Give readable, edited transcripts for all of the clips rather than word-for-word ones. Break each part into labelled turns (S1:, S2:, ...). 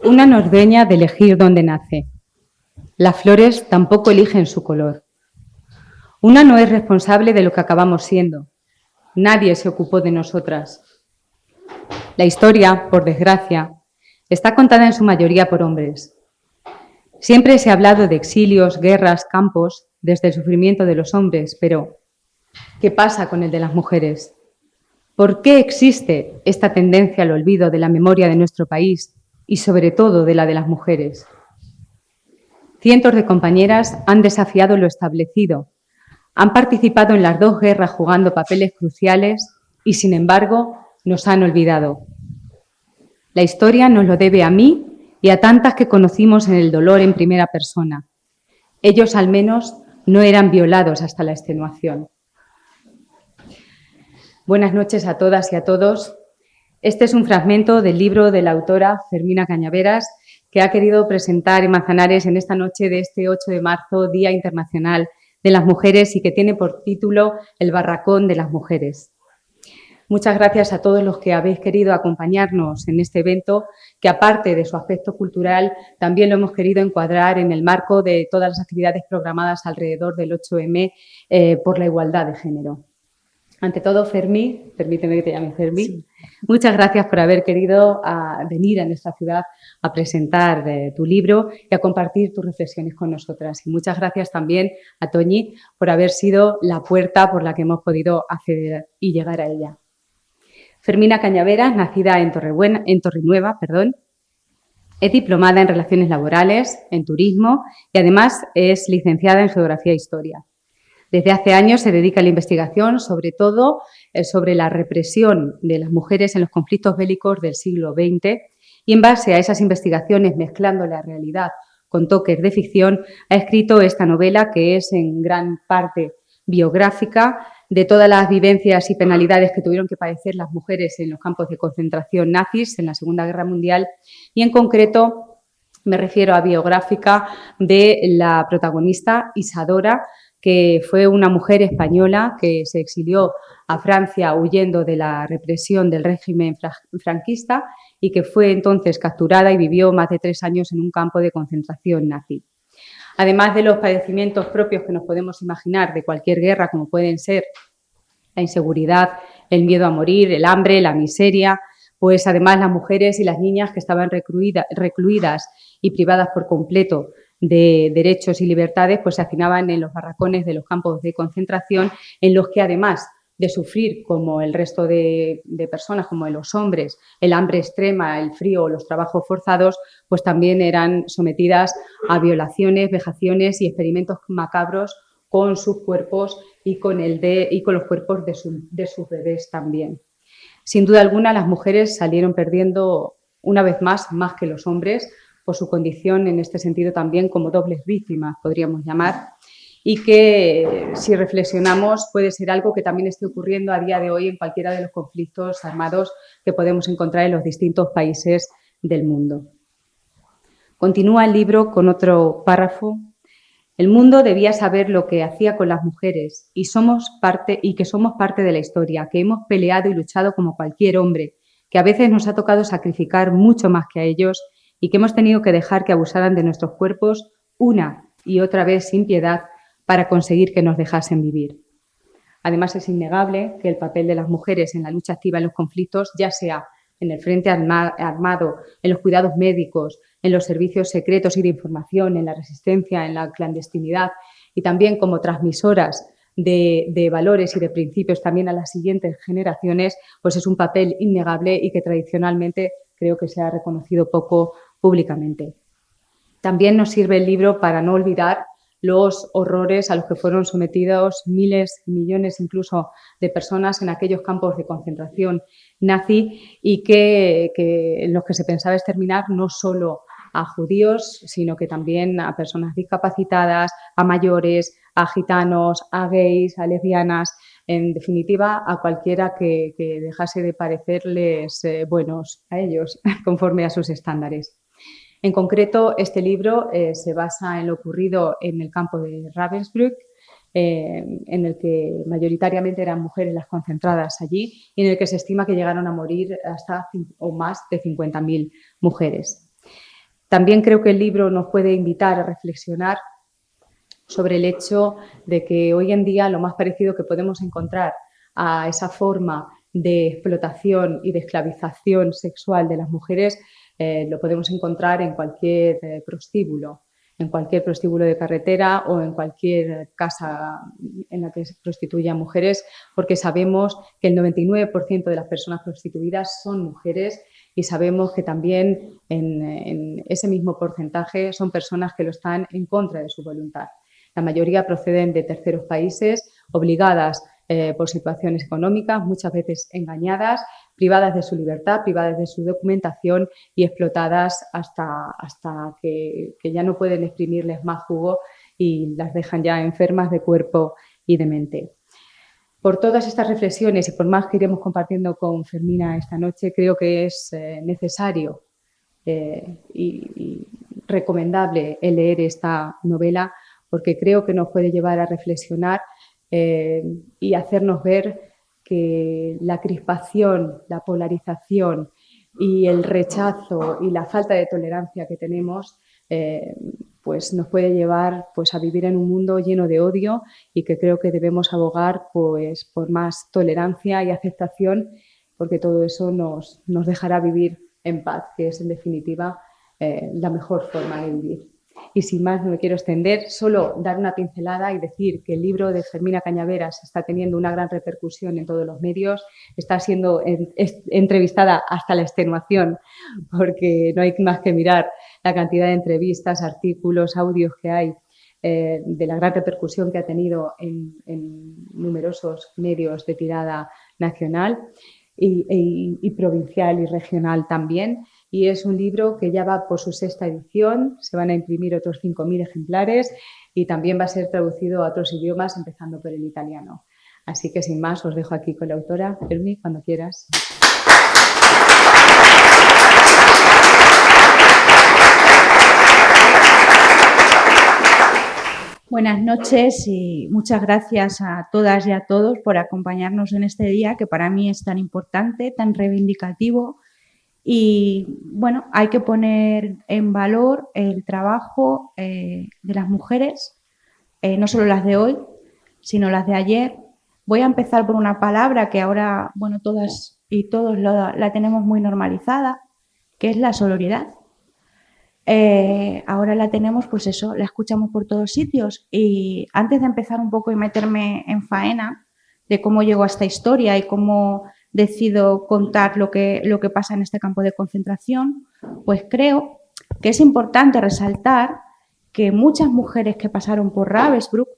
S1: Una no es dueña de elegir dónde nace. Las flores tampoco eligen su color. Una no es responsable de lo que acabamos siendo. Nadie se ocupó de nosotras. La historia, por desgracia, está contada en su mayoría por hombres. Siempre se ha hablado de exilios, guerras, campos, desde el sufrimiento de los hombres, pero ¿qué pasa con el de las mujeres? ¿Por qué existe esta tendencia al olvido de la memoria de nuestro país y sobre todo de la de las mujeres? Cientos de compañeras han desafiado lo establecido, han participado en las dos guerras jugando papeles cruciales y, sin embargo, nos han olvidado. La historia nos lo debe a mí y a tantas que conocimos en el dolor en primera persona. Ellos, al menos, no eran violados hasta la extenuación. Buenas noches a todas y a todos. Este es un fragmento del libro de la autora Fermina Cañaveras, que ha querido presentar en Manzanares en esta noche de este 8 de marzo, Día Internacional de las Mujeres, y que tiene por título El barracón de las mujeres. Muchas gracias a todos los que habéis querido acompañarnos en este evento, que aparte de su aspecto cultural, también lo hemos querido encuadrar en el marco de todas las actividades programadas alrededor del 8M por la igualdad de género. Ante todo, Fermí, permíteme que te llame Fermí, sí. Muchas gracias por haber querido venir a nuestra ciudad a presentar tu libro y a compartir tus reflexiones con nosotras. Y muchas gracias también a Toñi por haber sido la puerta por la que hemos podido acceder y llegar a ella. Fermina Cañaveras, nacida en Torrenueva, es diplomada en Relaciones Laborales, en Turismo y además es licenciada en Geografía e Historia. Desde hace años se dedica a la investigación, sobre todo sobre la represión de las mujeres en los conflictos bélicos del siglo XX, y en base a esas investigaciones, mezclando la realidad con toques de ficción, ha escrito esta novela que es en gran parte biográfica de todas las vivencias y penalidades que tuvieron que padecer las mujeres en los campos de concentración nazis en la Segunda Guerra Mundial, y en concreto me refiero a biográfica de la protagonista Isadora, que fue una mujer española que se exilió a Francia huyendo de la represión del régimen franquista y que fue entonces capturada y vivió más de 3 años en un campo de concentración nazi. Además de los padecimientos propios que nos podemos imaginar de cualquier guerra, como pueden ser la inseguridad, el miedo a morir, el hambre, la miseria, pues además las mujeres y las niñas que estaban recluidas y privadas por completo de derechos y libertades, pues se hacinaban en los barracones de los campos de concentración, en los que además de sufrir como el resto de personas, como los hombres, el hambre extrema, el frío o los trabajos forzados, pues también eran sometidas a violaciones, vejaciones y experimentos macabros con sus cuerpos y con los cuerpos de sus bebés también. Sin duda alguna, las mujeres salieron perdiendo una vez más que los hombres, por su condición en este sentido también como dobles víctimas, podríamos llamar, y que si reflexionamos puede ser algo que también esté ocurriendo a día de hoy en cualquiera de los conflictos armados que podemos encontrar en los distintos países del mundo. Continúa el libro con otro párrafo. El mundo debía saber lo que hacía con las mujeres y que somos parte de la historia, que hemos peleado y luchado como cualquier hombre, que a veces nos ha tocado sacrificar mucho más que a ellos y que hemos tenido que dejar que abusaran de nuestros cuerpos una y otra vez sin piedad para conseguir que nos dejasen vivir. Además, es innegable que el papel de las mujeres en la lucha activa en los conflictos, ya sea en el frente armado, en los cuidados médicos, en los servicios secretos y de información, en la resistencia, en la clandestinidad y también como transmisoras de valores y de principios también a las siguientes generaciones, pues es un papel innegable y que tradicionalmente creo que se ha reconocido poco públicamente. También nos sirve el libro para no olvidar los horrores a los que fueron sometidos miles, millones incluso de personas en aquellos campos de concentración nazi y en los que se pensaba exterminar no solo a judíos, sino que también a personas discapacitadas, a mayores, a gitanos, a gays, a lesbianas, en definitiva, a cualquiera que dejase de parecerles buenos a ellos, conforme a sus estándares. En concreto, este libro se basa en lo ocurrido en el campo de Ravensbrück, en el que mayoritariamente eran mujeres las concentradas allí y en el que se estima que llegaron a morir hasta o más de 50.000 mujeres. También creo que el libro nos puede invitar a reflexionar sobre el hecho de que hoy en día lo más parecido que podemos encontrar a esa forma de explotación y de esclavización sexual de las mujeres lo podemos encontrar en cualquier prostíbulo de carretera o en cualquier casa en la que se prostituyan mujeres, porque sabemos que el 99% de las personas prostituidas son mujeres y sabemos que también en ese mismo porcentaje son personas que lo están en contra de su voluntad. La mayoría proceden de terceros países, obligadas por situaciones económicas, muchas veces engañadas, privadas de su libertad, privadas de su documentación y explotadas hasta que ya no pueden exprimirles más jugo y las dejan ya enfermas de cuerpo y de mente. Por todas estas reflexiones y por más que iremos compartiendo con Fermina esta noche, creo que es necesario y recomendable leer esta novela porque creo que nos puede llevar a reflexionar y hacernos ver que la crispación, la polarización y el rechazo y la falta de tolerancia que tenemos pues nos puede llevar pues, a vivir en un mundo lleno de odio y que creo que debemos abogar pues, por más tolerancia y aceptación porque todo eso nos dejará vivir en paz, que es en definitiva la mejor forma de vivir. Y sin más, no me quiero extender, solo dar una pincelada y decir que el libro de Fermina Cañaveras está teniendo una gran repercusión en todos los medios, está siendo entrevistada hasta la extenuación, porque no hay más que mirar la cantidad de entrevistas, artículos, audios que hay de la gran repercusión que ha tenido en numerosos medios de tirada nacional y provincial y regional también. Y es un libro que ya va por su 6ª edición, se van a imprimir otros 5.000 ejemplares y también va a ser traducido a otros idiomas, empezando por el italiano. Así que sin más, os dejo aquí con la autora. Fermi, cuando quieras.
S2: Buenas noches y muchas gracias a todas y a todos por acompañarnos en este día que para mí es tan importante, tan reivindicativo. Y bueno, hay que poner en valor el trabajo de las mujeres, no solo las de hoy, sino las de ayer. Voy a empezar por una palabra que ahora, bueno, todas y todos la tenemos muy normalizada, que es la sororidad. Ahora la tenemos, pues eso, la escuchamos por todos sitios. Y antes de empezar un poco y meterme en faena de cómo llegó a esta historia y cómo decido contar lo que pasa en este campo de concentración, pues creo que es importante resaltar que muchas mujeres que pasaron por Ravensbrück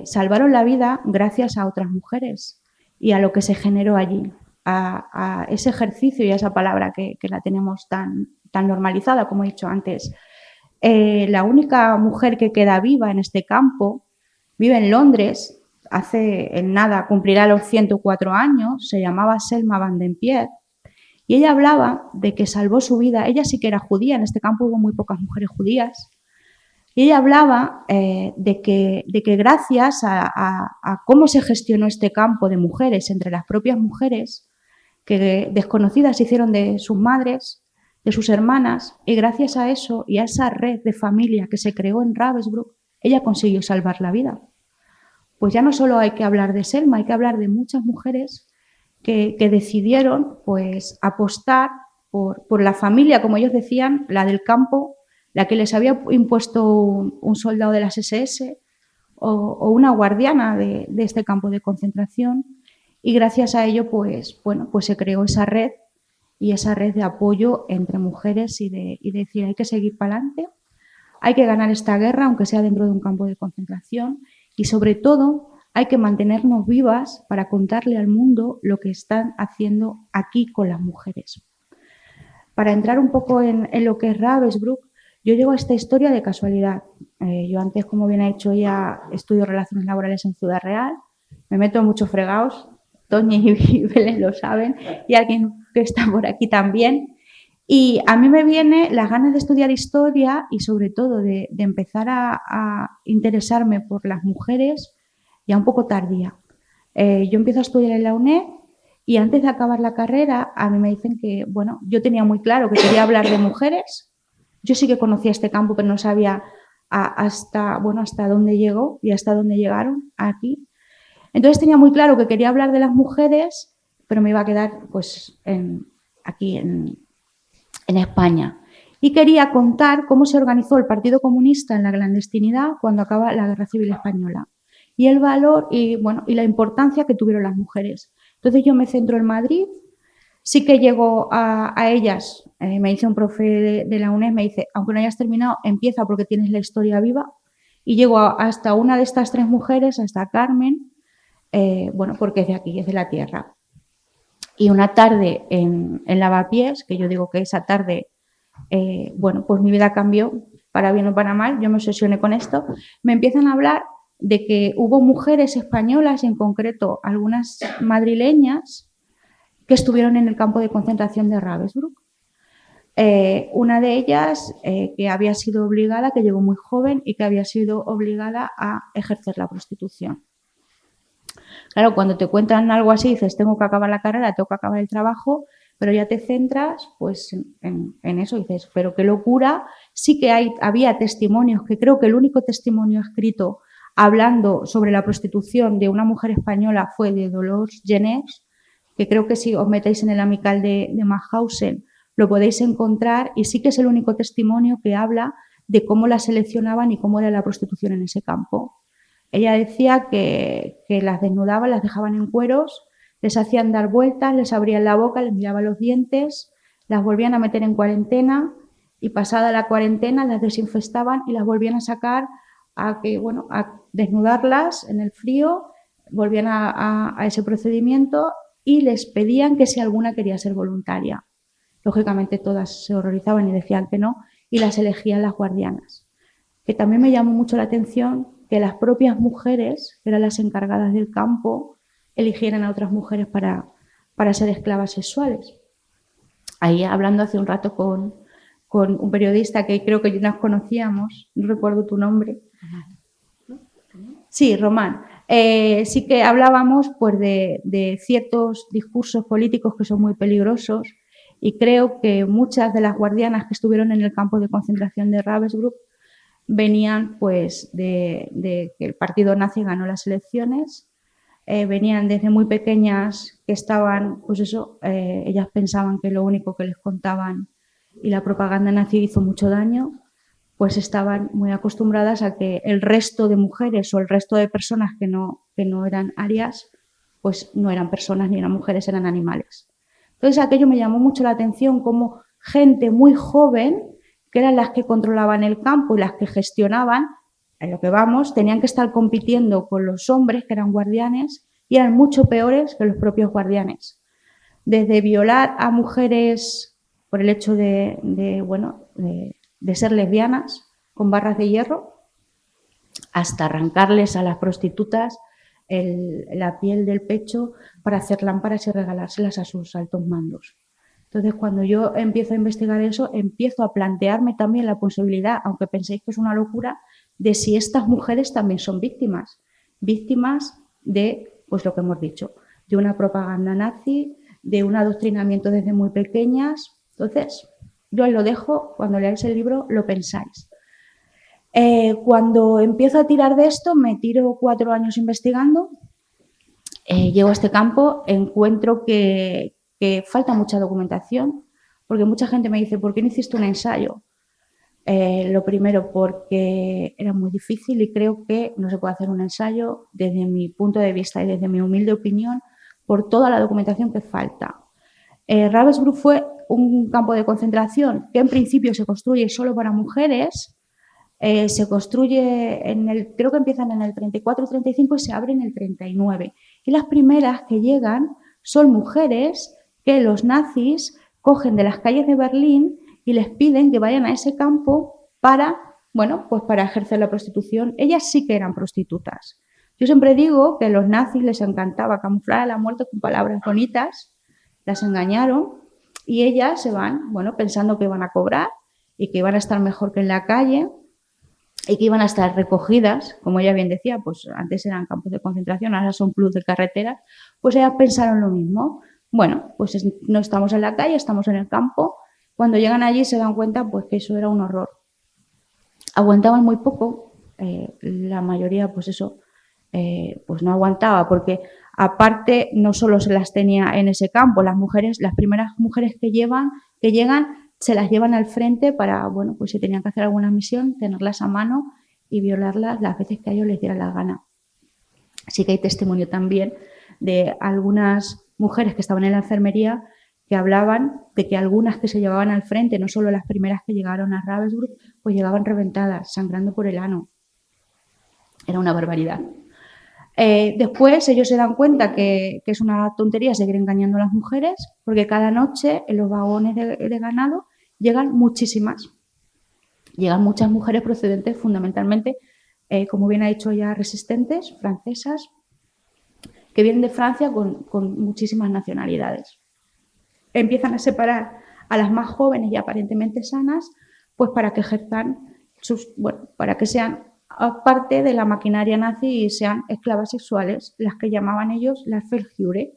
S2: salvaron la vida gracias a otras mujeres y a lo que se generó allí, a ese ejercicio y a esa palabra que la tenemos tan normalizada, como he dicho antes. La única mujer que queda viva en este campo vive en Londres. Hace en nada cumplirá los 104 años, se llamaba Selma Van den Pier, y ella hablaba de que salvó su vida. Ella sí que era judía, en este campo hubo muy pocas mujeres judías, y ella hablaba de que gracias a cómo se gestionó este campo de mujeres entre las propias mujeres, que desconocidas se hicieron de sus madres, de sus hermanas, y gracias a eso y a esa red de familia que se creó en Ravensbrück, ella consiguió salvar la vida. Pues ya no solo hay que hablar de Selma, hay que hablar de muchas mujeres que decidieron pues, apostar por la familia, como ellos decían, la del campo, la que les había impuesto un soldado de las SS o una guardiana de este campo de concentración. Y gracias a ello, pues, bueno, pues se creó esa red y esa red de apoyo entre mujeres y decir, hay que seguir para adelante, hay que ganar esta guerra, aunque sea dentro de un campo de concentración. Y sobre todo, hay que mantenernos vivas para contarle al mundo lo que están haciendo aquí con las mujeres. Para entrar un poco en lo que es Ravensbrück, yo llego a esta historia de casualidad. Yo antes, como bien ha dicho, ya estudio relaciones laborales en Ciudad Real, me meto en muchos fregados, Toñi y Belén lo saben, y alguien que está por aquí también. Y a mí me viene las ganas de estudiar historia y sobre todo de empezar a interesarme por las mujeres ya un poco tardía. Yo empiezo a estudiar en la UNED y antes de acabar la carrera a mí me dicen que, bueno, yo tenía muy claro que quería hablar de mujeres, Yo sí que conocía este campo, pero no sabía hasta dónde llegó y hasta dónde llegaron aquí. Entonces tenía muy claro que quería hablar de las mujeres, pero me iba a quedar pues aquí en España. Y quería contar cómo se organizó el Partido Comunista en la clandestinidad cuando acaba la Guerra Civil Española y el valor y la importancia que tuvieron las mujeres. Entonces yo me centro en Madrid, sí que llego a ellas, me dice un profe de la UNED, me dice, aunque no hayas terminado, empieza porque tienes la historia viva, y llego hasta una de estas 3 mujeres, hasta Carmen, porque es de aquí, es de la tierra. Y una tarde en Lavapiés, que yo digo que esa tarde, pues mi vida cambió, para bien o para mal, yo me obsesioné con esto, me empiezan a hablar de que hubo mujeres españolas, y en concreto algunas madrileñas, que estuvieron en el campo de concentración de Ravensbrück. Una de ellas que había sido obligada, que llegó muy joven y que había sido obligada a ejercer la prostitución. Claro, cuando te cuentan algo así, dices, tengo que acabar la carrera, tengo que acabar el trabajo, pero ya te centras pues en eso, dices, pero qué locura. Sí que había testimonios, que creo que el único testimonio escrito hablando sobre la prostitución de una mujer española fue de Dolors Genés, que creo que si os metéis en el amical de Mauthausen lo podéis encontrar, y sí que es el único testimonio que habla de cómo la seleccionaban y cómo era la prostitución en ese campo. Ella decía que las desnudaban, las dejaban en cueros, les hacían dar vueltas, les abrían la boca, les miraban los dientes, las volvían a meter en cuarentena y pasada la cuarentena las desinfestaban y las volvían a sacar a desnudarlas en el frío, volvían a ese procedimiento y les pedían que si alguna quería ser voluntaria. Lógicamente todas se horrorizaban y decían que no, y las elegían las guardianas. Que también me llamó mucho la atención que las propias mujeres, que eran las encargadas del campo, eligieran a otras mujeres para ser esclavas sexuales. Ahí hablando hace un rato con un periodista que creo que nos conocíamos, no recuerdo tu nombre. Sí, Román. Sí que hablábamos pues, de ciertos discursos políticos que son muy peligrosos, y creo que muchas de las guardianas que estuvieron en el campo de concentración de Ravensbrück venían pues de que el partido nazi ganó las elecciones, venían desde muy pequeñas que estaban, pues eso, ellas pensaban que lo único que les contaban y la propaganda nazi hizo mucho daño, pues estaban muy acostumbradas a que el resto de mujeres o el resto de personas que no eran arias, pues no eran personas ni eran mujeres, eran animales. Entonces aquello me llamó mucho la atención, como gente muy joven, que eran las que controlaban el campo y las que gestionaban, en lo que vamos, tenían que estar compitiendo con los hombres que eran guardianes y eran mucho peores que los propios guardianes. Desde violar a mujeres por el hecho de ser lesbianas con barras de hierro, hasta arrancarles a las prostitutas la piel del pecho para hacer lámparas y regalárselas a sus altos mandos. Entonces, cuando yo empiezo a investigar eso, empiezo a plantearme también la posibilidad, aunque penséis que es una locura, de si estas mujeres también son víctimas de, pues lo que hemos dicho, de una propaganda nazi, de un adoctrinamiento desde muy pequeñas. Entonces, yo ahí lo dejo, cuando leáis el libro lo pensáis. Cuando empiezo a tirar de esto, me tiro 4 años investigando, llego a este campo, encuentro que falta mucha documentación, porque mucha gente me dice, ¿por qué no hiciste un ensayo? Lo primero, porque era muy difícil y creo que no se puede hacer un ensayo desde mi punto de vista y desde mi humilde opinión por toda la documentación que falta. Ravensbrück fue un campo de concentración que en principio se construye solo para mujeres, se construye creo que empiezan en el 34-35 y se abre en el 39. Y las primeras que llegan son mujeres que los nazis cogen de las calles de Berlín y les piden que vayan a ese campo para ejercer la prostitución. Ellas sí que eran prostitutas. Yo siempre digo que a los nazis les encantaba camuflar a la muerte con palabras bonitas, las engañaron y ellas se van, pensando que iban a cobrar y que iban a estar mejor que en la calle y que iban a estar recogidas, como ella bien decía, pues antes eran campos de concentración, ahora son plus de carretera, pues ellas pensaron lo mismo. Bueno, pues no estamos en la calle, estamos en el campo. Cuando llegan allí se dan cuenta pues que eso era un horror. Aguantaban muy poco, la mayoría pues eso, pues no aguantaba, porque aparte no solo se las tenía en ese campo, las primeras mujeres que llegan, se las llevan al frente para, bueno, pues si tenían que hacer alguna misión, tenerlas a mano y violarlas las veces que a ellos les diera la gana. Sí que hay testimonio también de algunas mujeres que estaban en la enfermería que hablaban de que algunas que se llevaban al frente, no solo las primeras que llegaron a Ravensbrück, pues llegaban reventadas, sangrando por el ano. Era una barbaridad. Después ellos se dan cuenta que es una tontería seguir engañando a las mujeres, porque cada noche en los vagones de ganado llegan muchísimas. Llegan muchas mujeres procedentes fundamentalmente, como bien ha dicho ya, resistentes, francesas, que vienen de Francia con muchísimas nacionalidades. Empiezan a separar a las más jóvenes y aparentemente sanas, pues para que ejerzan para que sean parte de la maquinaria nazi y sean esclavas sexuales, las que llamaban ellos las Feldjure,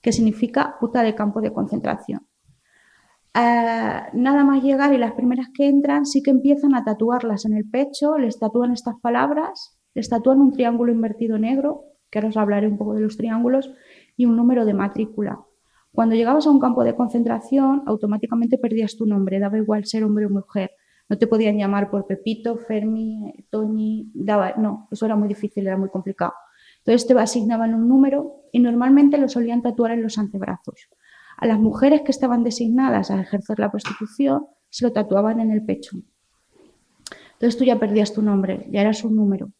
S2: que significa puta de campo de concentración. Nada más llegar y las primeras que entran sí que empiezan a tatuarlas en el pecho, les tatúan estas palabras, les tatúan un triángulo invertido negro, que ahora os hablaré un poco de los triángulos, y un número de matrícula. Cuando llegabas a un campo de concentración, automáticamente perdías tu nombre, daba igual ser hombre o mujer. No te podían llamar por Pepito, Fermi, Toñi, no, eso era muy difícil, era muy complicado. Entonces te asignaban un número y normalmente lo solían tatuar en los antebrazos. A las mujeres que estaban designadas a ejercer la prostitución se lo tatuaban en el pecho. Entonces tú ya perdías tu nombre, ya eras un número.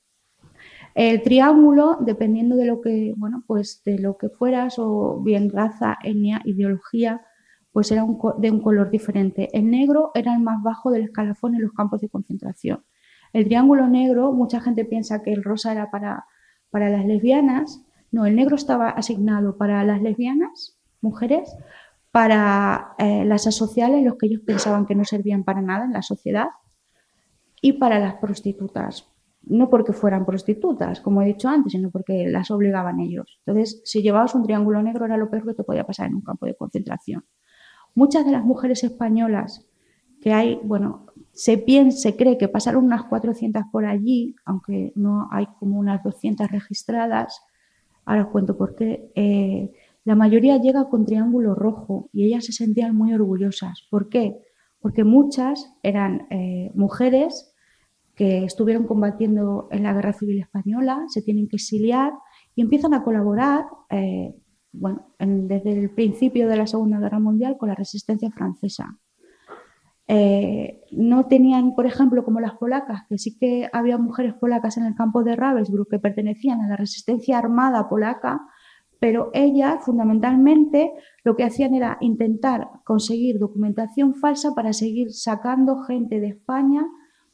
S2: El triángulo, dependiendo de lo que, pues de lo que fueras, o bien raza, etnia, ideología, pues era de un color diferente. El negro era el más bajo del escalafón en los campos de concentración. El triángulo negro, mucha gente piensa que el rosa era para las lesbianas. No, el negro estaba asignado para las lesbianas, mujeres, para las asociales, los que ellos pensaban que no servían para nada en la sociedad, y para las prostitutas. No porque fueran prostitutas, como he dicho antes, sino porque las obligaban ellos. Entonces, si llevabas un triángulo negro era lo peor que te podía pasar en un campo de concentración. Muchas de las mujeres españolas que hay, se cree que pasaron unas 400 por allí, aunque no hay como unas 200 registradas. Ahora os cuento por qué. La mayoría llega con triángulo rojo y ellas se sentían muy orgullosas. ¿Por qué? Porque muchas eran mujeres que estuvieron combatiendo en la Guerra Civil Española, se tienen que exiliar y empiezan a colaborar desde el principio de la Segunda Guerra Mundial con la resistencia francesa. No tenían, por ejemplo, como las polacas, que sí que había mujeres polacas en el campo de Ravensbrück que pertenecían a la resistencia armada polaca, pero ellas fundamentalmente lo que hacían era intentar conseguir documentación falsa para seguir sacando gente de España,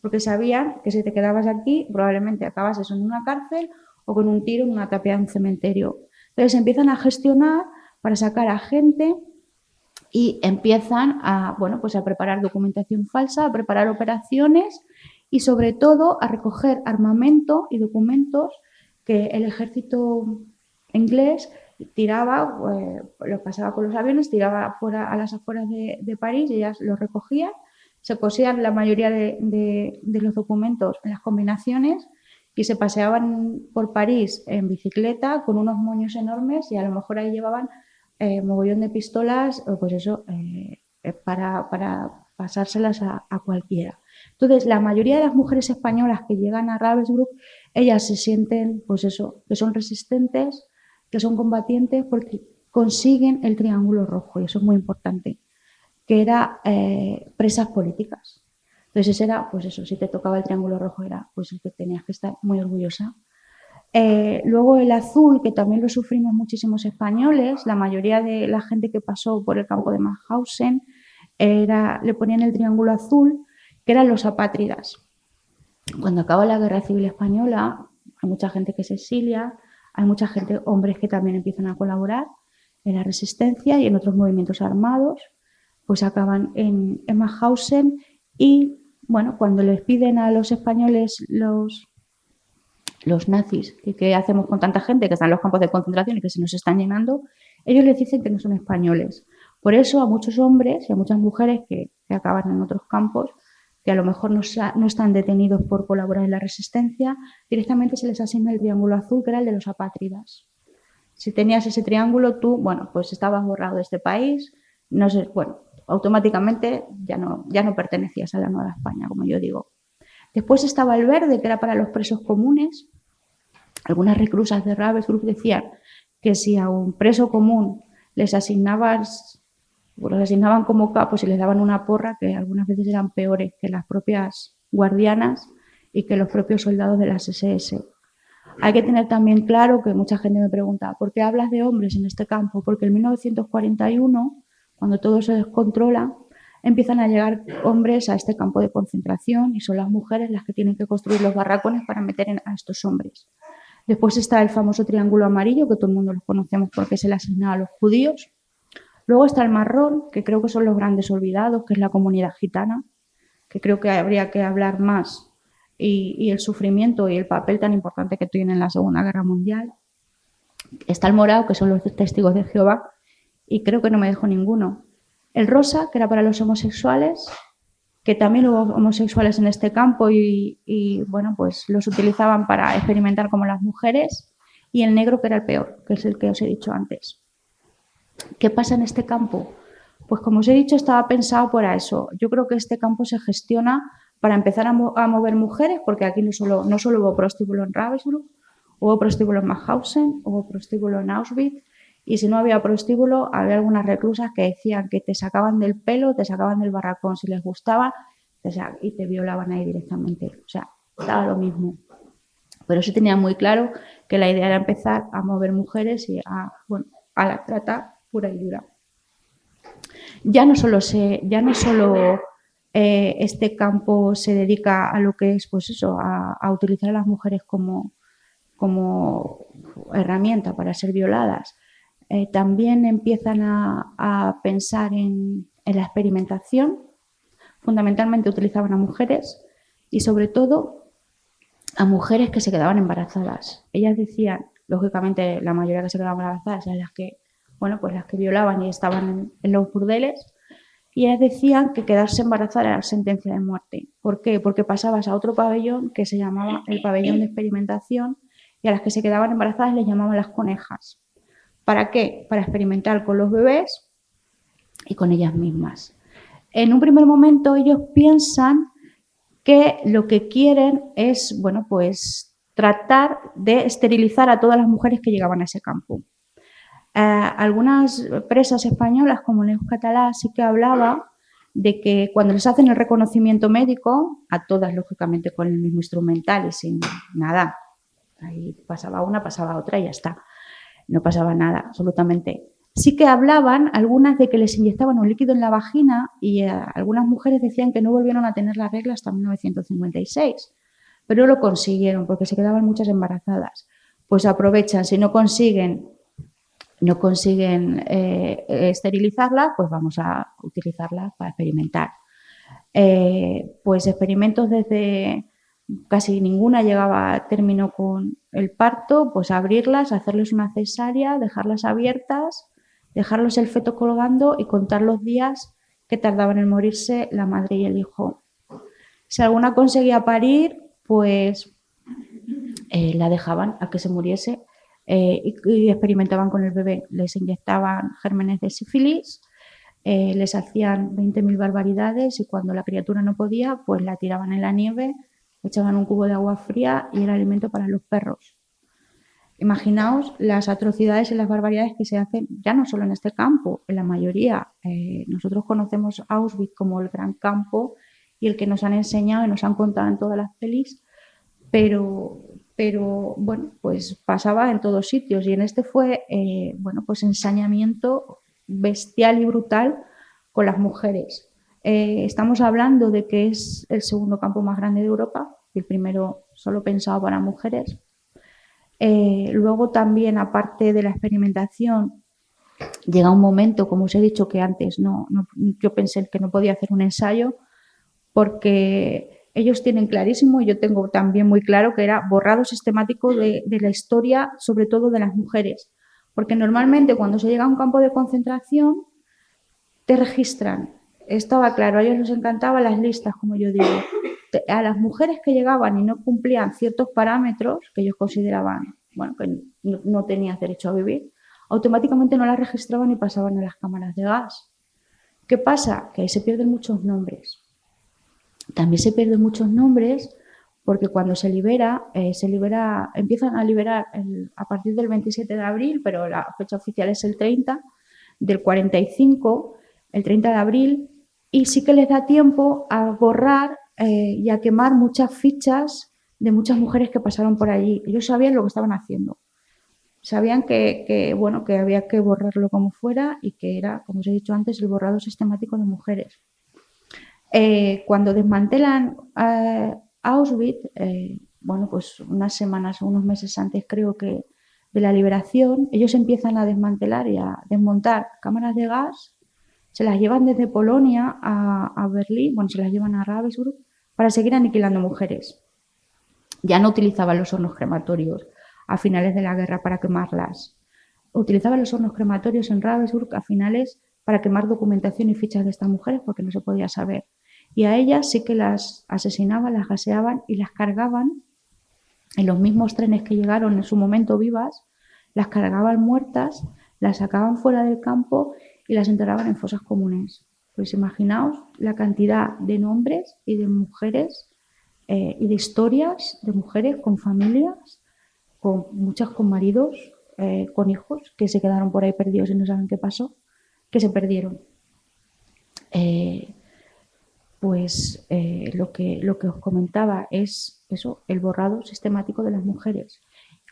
S2: porque sabían que si te quedabas aquí probablemente acabas en una cárcel o con un tiro en una tapia de un cementerio. Entonces empiezan a gestionar para sacar a gente y empiezan a preparar documentación falsa, a preparar operaciones y sobre todo a recoger armamento y documentos que el ejército inglés tiraba, los pasaba con los aviones, tiraba a las afueras de París y ellas los recogían. Se cosían la mayoría de los documentos en las combinaciones y se paseaban por París en bicicleta con unos moños enormes y a lo mejor ahí llevaban mogollón de pistolas, para pasárselas a cualquiera. Entonces, la mayoría de las mujeres españolas que llegan a Ravensbrück, ellas se sienten, que son resistentes, que son combatientes porque consiguen el triángulo rojo, y eso es muy importante, que era presas políticas. Entonces ese era, si te tocaba el triángulo rojo era el que tenías que estar muy orgullosa. Luego el azul, que también lo sufrimos muchísimos españoles, la mayoría de la gente que pasó por el campo de Mauthausen le ponían el triángulo azul, que eran los apátridas. Cuando acaba la Guerra Civil Española, hay mucha gente que se exilia, hay mucha gente, hombres que también empiezan a colaborar en la resistencia y en otros movimientos armados, pues acaban en Mauthausen y, cuando les piden a los españoles los nazis, ¿qué hacemos con tanta gente que está en los campos de concentración y que se nos están llenando? Ellos les dicen que no son españoles. Por eso a muchos hombres y a muchas mujeres que acaban en otros campos, que a lo mejor no están detenidos por colaborar en la resistencia, directamente se les asigna el triángulo azul, que era el de los apátridas. Si tenías ese triángulo, tú, bueno, pues estabas borrado de este país, no sé, bueno, automáticamente ya no pertenecías a la Nueva España, como yo digo. Después estaba el verde, que era para los presos comunes. Algunas reclusas de Ravensbrück decían que si a un preso común les asignaban como capos y les daban una porra, que algunas veces eran peores que las propias guardianas y que los propios soldados de las SS. Hay que tener también claro que mucha gente me pregunta, ¿por qué hablas de hombres en este campo? Porque en 1941, cuando todo se descontrola, empiezan a llegar hombres a este campo de concentración y son las mujeres las que tienen que construir los barracones para meter a estos hombres. Después está el famoso triángulo amarillo, que todo el mundo lo conocemos porque se le asignaba a los judíos. Luego está el marrón, que creo que son los grandes olvidados, que es la comunidad gitana, que creo que habría que hablar más, y el sufrimiento y el papel tan importante que tiene en la Segunda Guerra Mundial. Está el morado, que son los testigos de Jehová, y creo que no me dejo ninguno. El rosa, que era para los homosexuales, que también hubo homosexuales en este campo y bueno, pues los utilizaban para experimentar como las mujeres. Y el negro, que era el peor, que es el que os he dicho antes. ¿Qué pasa en este campo? Pues como os he dicho, estaba pensado para eso. Yo creo que este campo se gestiona para empezar a mover mujeres, porque aquí no solo hubo prostíbulo en Ravensbrück, hubo prostíbulo en Mauthausen, hubo prostíbulo en Auschwitz, y si no había prostíbulo, había algunas reclusas que decían que te sacaban del pelo, te sacaban del barracón si les gustaba, y te violaban ahí directamente. O sea, estaba lo mismo. Pero sí tenía muy claro que la idea era empezar a mover mujeres y a la trata pura y dura. Ya no solo este campo se dedica a lo que es, pues eso, a utilizar a las mujeres como herramienta para ser violadas. También empiezan a pensar en la experimentación. Fundamentalmente utilizaban a mujeres y sobre todo a mujeres que se quedaban embarazadas. Ellas decían, lógicamente la mayoría que se quedaban embarazadas eran las que violaban y estaban en los burdeles, y ellas decían que quedarse embarazada era sentencia de muerte. ¿Por qué? Porque pasabas a otro pabellón que se llamaba el pabellón de experimentación, y a las que se quedaban embarazadas les llamaban las conejas. ¿Para qué? Para experimentar con los bebés y con ellas mismas. En un primer momento ellos piensan que lo que quieren es, bueno, pues tratar de esterilizar a todas las mujeres que llegaban a ese campo. Algunas presas españolas, como Neus Catalá, sí que hablaba de que cuando les hacen el reconocimiento médico, a todas lógicamente con el mismo instrumental y sin nada, ahí pasaba una, pasaba otra y ya está, no pasaba nada absolutamente. Sí que hablaban algunas de que les inyectaban un líquido en la vagina y algunas mujeres decían que no volvieron a tener la regla hasta 1956, pero lo consiguieron porque se quedaban muchas embarazadas. Pues aprovechan, si no consiguen esterilizarla, pues vamos a utilizarla para experimentar. Pues experimentos desde casi ninguna llegaba a término con el parto, pues abrirlas, hacerles una cesárea, dejarlas abiertas, dejarlos el feto colgando y contar los días que tardaban en morirse la madre y el hijo. Si alguna conseguía parir, pues la dejaban a que se muriese y experimentaban con el bebé. Les inyectaban gérmenes de sífilis, les hacían 20.000 barbaridades y cuando la criatura no podía, pues la tiraban en la nieve, echaban un cubo de agua fría y era alimento para los perros. Imaginaos las atrocidades y las barbaridades que se hacen ya no solo en este campo, en la mayoría. Nosotros conocemos Auschwitz como el gran campo y el que nos han enseñado y nos han contado en todas las pelis, pero bueno, pues pasaba en todos sitios y en este fue, pues ensañamiento bestial y brutal con las mujeres. Estamos hablando de que es el segundo campo más grande de Europa, el primero solo pensado para mujeres. Luego también, aparte de la experimentación, llega un momento, como os he dicho que antes, yo pensé que no podía hacer un ensayo porque ellos tienen clarísimo, y yo tengo también muy claro, que era borrado sistemático de la historia, sobre todo de las mujeres. Porque normalmente cuando se llega a un campo de concentración, te registran. Estaba claro, a ellos les encantaban las listas, como yo digo. A las mujeres que llegaban y no cumplían ciertos parámetros que ellos consideraban, bueno, que no tenían derecho a vivir, automáticamente no las registraban y pasaban a las cámaras de gas. ¿Qué pasa? Que ahí se pierden muchos nombres. También se pierden muchos nombres porque cuando se libera, empiezan a liberar a partir del 27 de abril, pero la fecha oficial es el 30 del 45, el 30 de abril, y sí que les da tiempo a borrar y a quemar muchas fichas de muchas mujeres que pasaron por allí. Ellos sabían lo que estaban haciendo. Sabían que había que borrarlo como fuera y que era, como os he dicho antes, el borrado sistemático de mujeres. Cuando desmantelan Auschwitz, pues unas semanas o unos meses antes, creo que, de la liberación, ellos empiezan a desmantelar y a desmontar cámaras de gas, se las llevan desde Polonia a Berlín, se las llevan a Ravensbrück para seguir aniquilando mujeres. Ya no utilizaban los hornos crematorios a finales de la guerra para quemarlas. Utilizaban los hornos crematorios en Ravensbrück a finales para quemar documentación y fichas de estas mujeres porque no se podía saber. Y a ellas sí que las asesinaban, las gaseaban y las cargaban en los mismos trenes que llegaron en su momento vivas, las cargaban muertas, las sacaban fuera del campo y las enterraban en fosas comunes. Pues imaginaos la cantidad de nombres y de mujeres y de historias de mujeres con familias, muchas con maridos, con hijos, que se quedaron por ahí perdidos y no saben qué pasó, que se perdieron. Lo que os comentaba es eso, el borrado sistemático de las mujeres.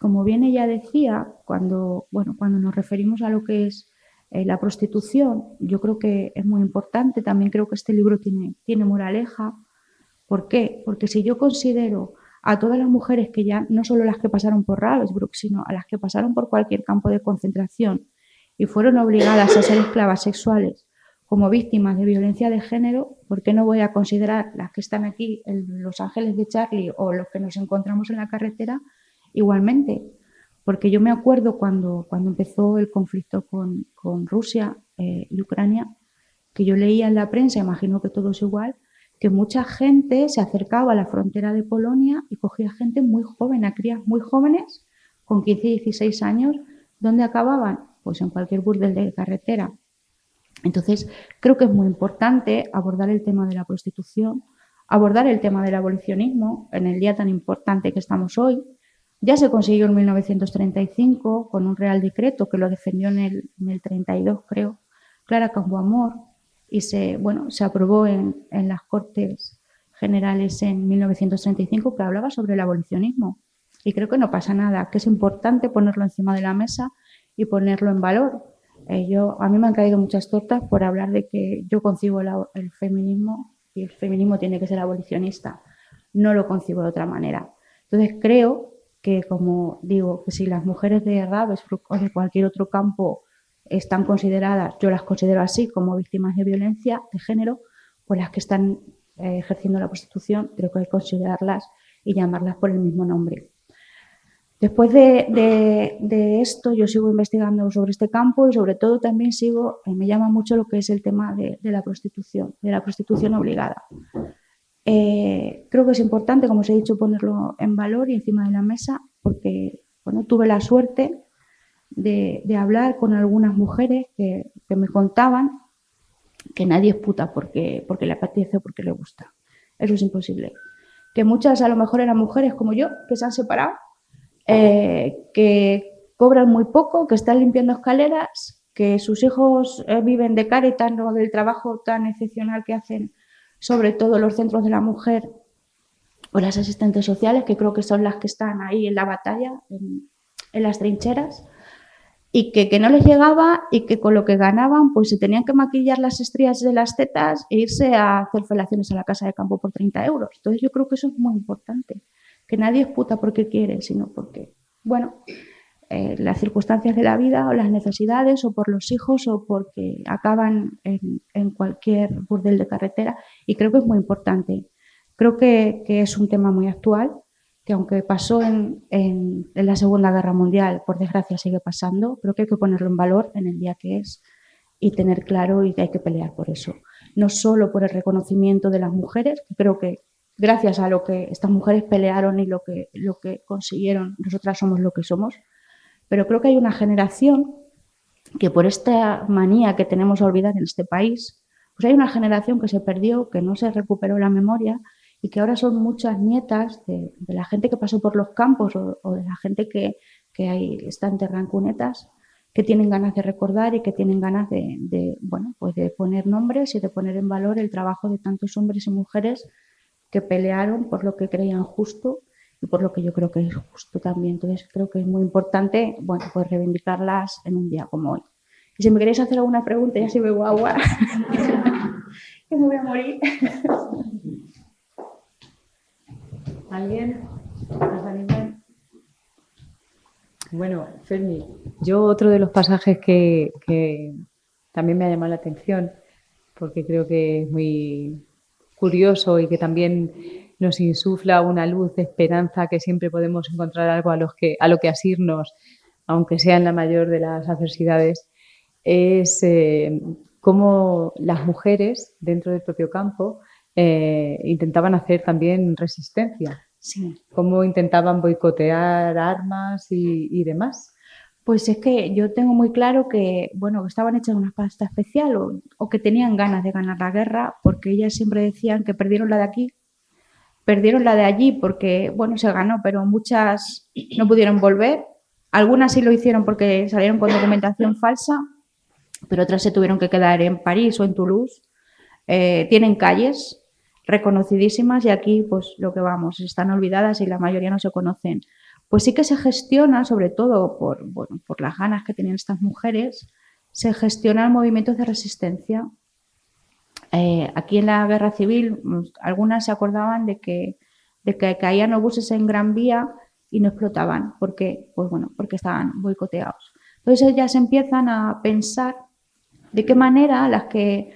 S2: Como bien ella decía, cuando nos referimos a lo que es la prostitución, yo creo que es muy importante, también creo que este libro tiene moraleja. ¿Por qué? Porque si yo considero a todas las mujeres que ya, no solo las que pasaron por Ravensbrück, sino a las que pasaron por cualquier campo de concentración y fueron obligadas a ser esclavas sexuales como víctimas de violencia de género, ¿por qué no voy a considerar las que están aquí en Los Ángeles de Charlie o los que nos encontramos en la carretera igualmente? Porque yo me acuerdo cuando empezó el conflicto con Rusia y Ucrania, que yo leía en la prensa, imagino que todo es igual, que mucha gente se acercaba a la frontera de Polonia y cogía gente muy joven, a crías muy jóvenes, con 15 y 16 años, ¿dónde acababan? Pues en cualquier burdel de carretera. Entonces, creo que es muy importante abordar el tema de la prostitución, abordar el tema del abolicionismo en el día tan importante que estamos hoy. Ya se consiguió en 1935 con un Real Decreto que lo defendió en el 32, creo, Clara Campoamor, y se aprobó en las Cortes Generales en 1935 que hablaba sobre el abolicionismo. Y creo que no pasa nada, que es importante ponerlo encima de la mesa y ponerlo en valor. A mí me han caído muchas tortas por hablar de que yo concibo el feminismo y el feminismo tiene que ser abolicionista. No lo concibo de otra manera. Entonces creo que, como digo, que si las mujeres de Ravensbrück o de cualquier otro campo están consideradas, yo las considero así, como víctimas de violencia de género, pues las que están ejerciendo la prostitución, creo que hay que considerarlas y llamarlas por el mismo nombre. Después de esto, yo sigo investigando sobre este campo y sobre todo también me llama mucho lo que es el tema de la prostitución obligada. Creo que es importante, como os he dicho, ponerlo en valor y encima de la mesa porque tuve la suerte de hablar con algunas mujeres que me contaban que nadie es puta porque le apetece o porque le gusta. Eso es imposible. Que muchas a lo mejor eran mujeres como yo, que se han separado, que cobran muy poco, que están limpiando escaleras, que sus hijos viven de Cáritas, ¿no?, del trabajo tan excepcional que hacen sobre todo los centros de la mujer o las asistentes sociales, que creo que son las que están ahí en la batalla, en las trincheras, y que no les llegaba y que con lo que ganaban pues se tenían que maquillar las estrías de las tetas e irse a hacer felaciones a la casa de campo por 30 euros. Entonces yo creo que eso es muy importante, que nadie es puta porque quiere, sino porque, las circunstancias de la vida o las necesidades o por los hijos o porque acaban en cualquier burdel de carretera, y creo que es muy importante. Creo que es un tema muy actual, que aunque pasó en la Segunda Guerra Mundial, por desgracia sigue pasando, creo que hay que ponerlo en valor en el día que es y tener claro y que hay que pelear por eso. No solo por el reconocimiento de las mujeres, que creo que gracias a lo que estas mujeres pelearon y lo que consiguieron, nosotras somos lo que somos, pero creo que hay una generación que por esta manía que tenemos a olvidar en este país, pues hay una generación que se perdió, que no se recuperó la memoria y que ahora son muchas nietas de la gente que pasó por los campos o de la gente que ahí está enterrada en cunetas, que tienen ganas de recordar y que tienen ganas bueno, pues de poner nombres y de poner en valor el trabajo de tantos hombres y mujeres que pelearon por lo que creían justo y por lo que yo creo que es justo también. Entonces creo que es muy importante, bueno, pues reivindicarlas en un día como hoy. Y si me queréis hacer alguna pregunta, ya si bebo agua, que me voy a morir.
S1: ¿Alguien? ¿Nos animan? Bueno, Fermi, yo otro de los pasajes que también me ha llamado la atención, porque creo que es muy curioso y que también nos insufla una luz de esperanza, que siempre podemos encontrar algo a lo que asirnos, aunque sea en la mayor de las adversidades, es cómo las mujeres dentro del propio campo intentaban hacer también resistencia.
S2: Sí.
S1: Cómo intentaban boicotear armas y demás.
S2: Pues es que yo tengo muy claro que, bueno, que estaban hechas una pasta especial o que tenían ganas de ganar la guerra, porque ellas siempre decían que perdieron la de aquí, perdieron la de allí porque, bueno, se ganó, pero muchas no pudieron volver. Algunas sí lo hicieron porque salieron con documentación falsa, pero otras se tuvieron que quedar en París o en Toulouse. Tienen calles reconocidísimas y aquí, pues lo que vamos, están olvidadas y la mayoría no se conocen. Pues sí que se gestiona, sobre todo por las ganas que tenían estas mujeres, se gestionan movimientos de resistencia. Aquí en la guerra civil, algunas se acordaban de que caían obuses en Gran Vía y no explotaban. ¿Por qué? Pues bueno, porque estaban boicoteados. Entonces ellas empiezan a pensar de qué manera las que,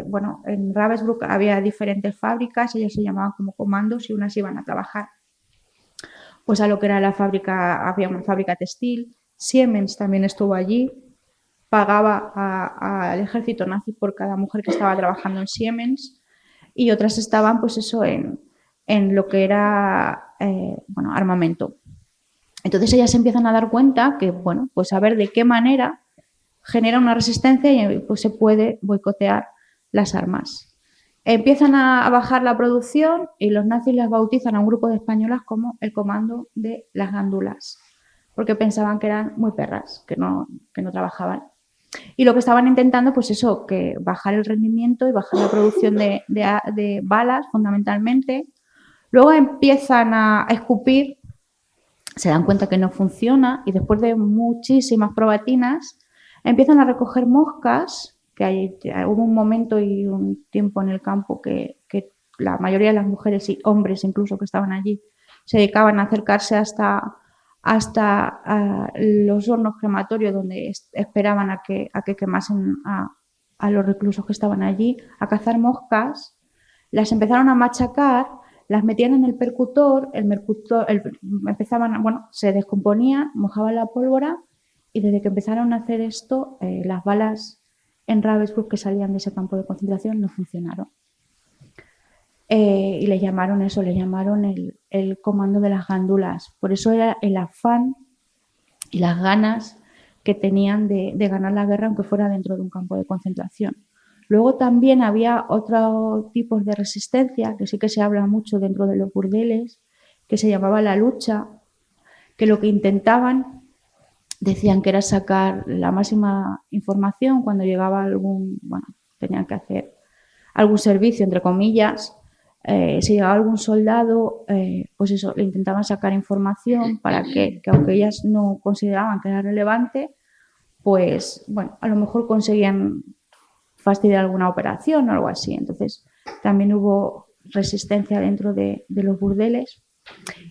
S2: bueno, en Ravensbrück había diferentes fábricas, ellas se llamaban como comandos y unas iban a trabajar pues a lo que era la fábrica, había una fábrica textil, Siemens también estuvo allí, pagaba al ejército nazi por cada mujer que estaba trabajando en Siemens y otras estaban pues eso en lo que era bueno, armamento. Entonces ellas se empiezan a dar cuenta que, bueno, pues a ver de qué manera genera una resistencia y pues se puede boicotear las armas. Empiezan a bajar la producción y los nazis les bautizan a un grupo de españolas como el comando de las gándulas, porque pensaban que eran muy perras, que no trabajaban. Y lo que estaban intentando, pues eso, que bajar el rendimiento y bajar la producción de balas, fundamentalmente. Luego empiezan a escupir, se dan cuenta que no funciona y después de muchísimas probatinas empiezan a recoger moscas, que hubo un momento y un tiempo en el campo que la mayoría de las mujeres y hombres incluso que estaban allí se dedicaban a acercarse hasta los hornos crematorios donde esperaban a que quemasen a los reclusos que estaban allí, a cazar moscas, las empezaron a machacar, las metían en el percutor, empezaban, bueno, se descomponían, mojaban la pólvora y desde que empezaron a hacer esto, las balas en Ravensbrück que salían de ese campo de concentración no funcionaron. Y le llamaron el comando de las gándulas. Por eso era el afán y las ganas que tenían de ganar la guerra, aunque fuera dentro de un campo de concentración. Luego también había otros tipos de resistencia, que sí que se habla mucho dentro de los burdeles, que se llamaba la lucha, que lo que intentaban, decían que era sacar la máxima información cuando llegaba tenían que hacer algún servicio, entre comillas, si llegaba algún soldado, pues eso, le intentaban sacar información para que aunque ellas no consideraban que era relevante, pues bueno, a lo mejor conseguían fastidiar alguna operación o algo así. Entonces también hubo resistencia dentro de los burdeles.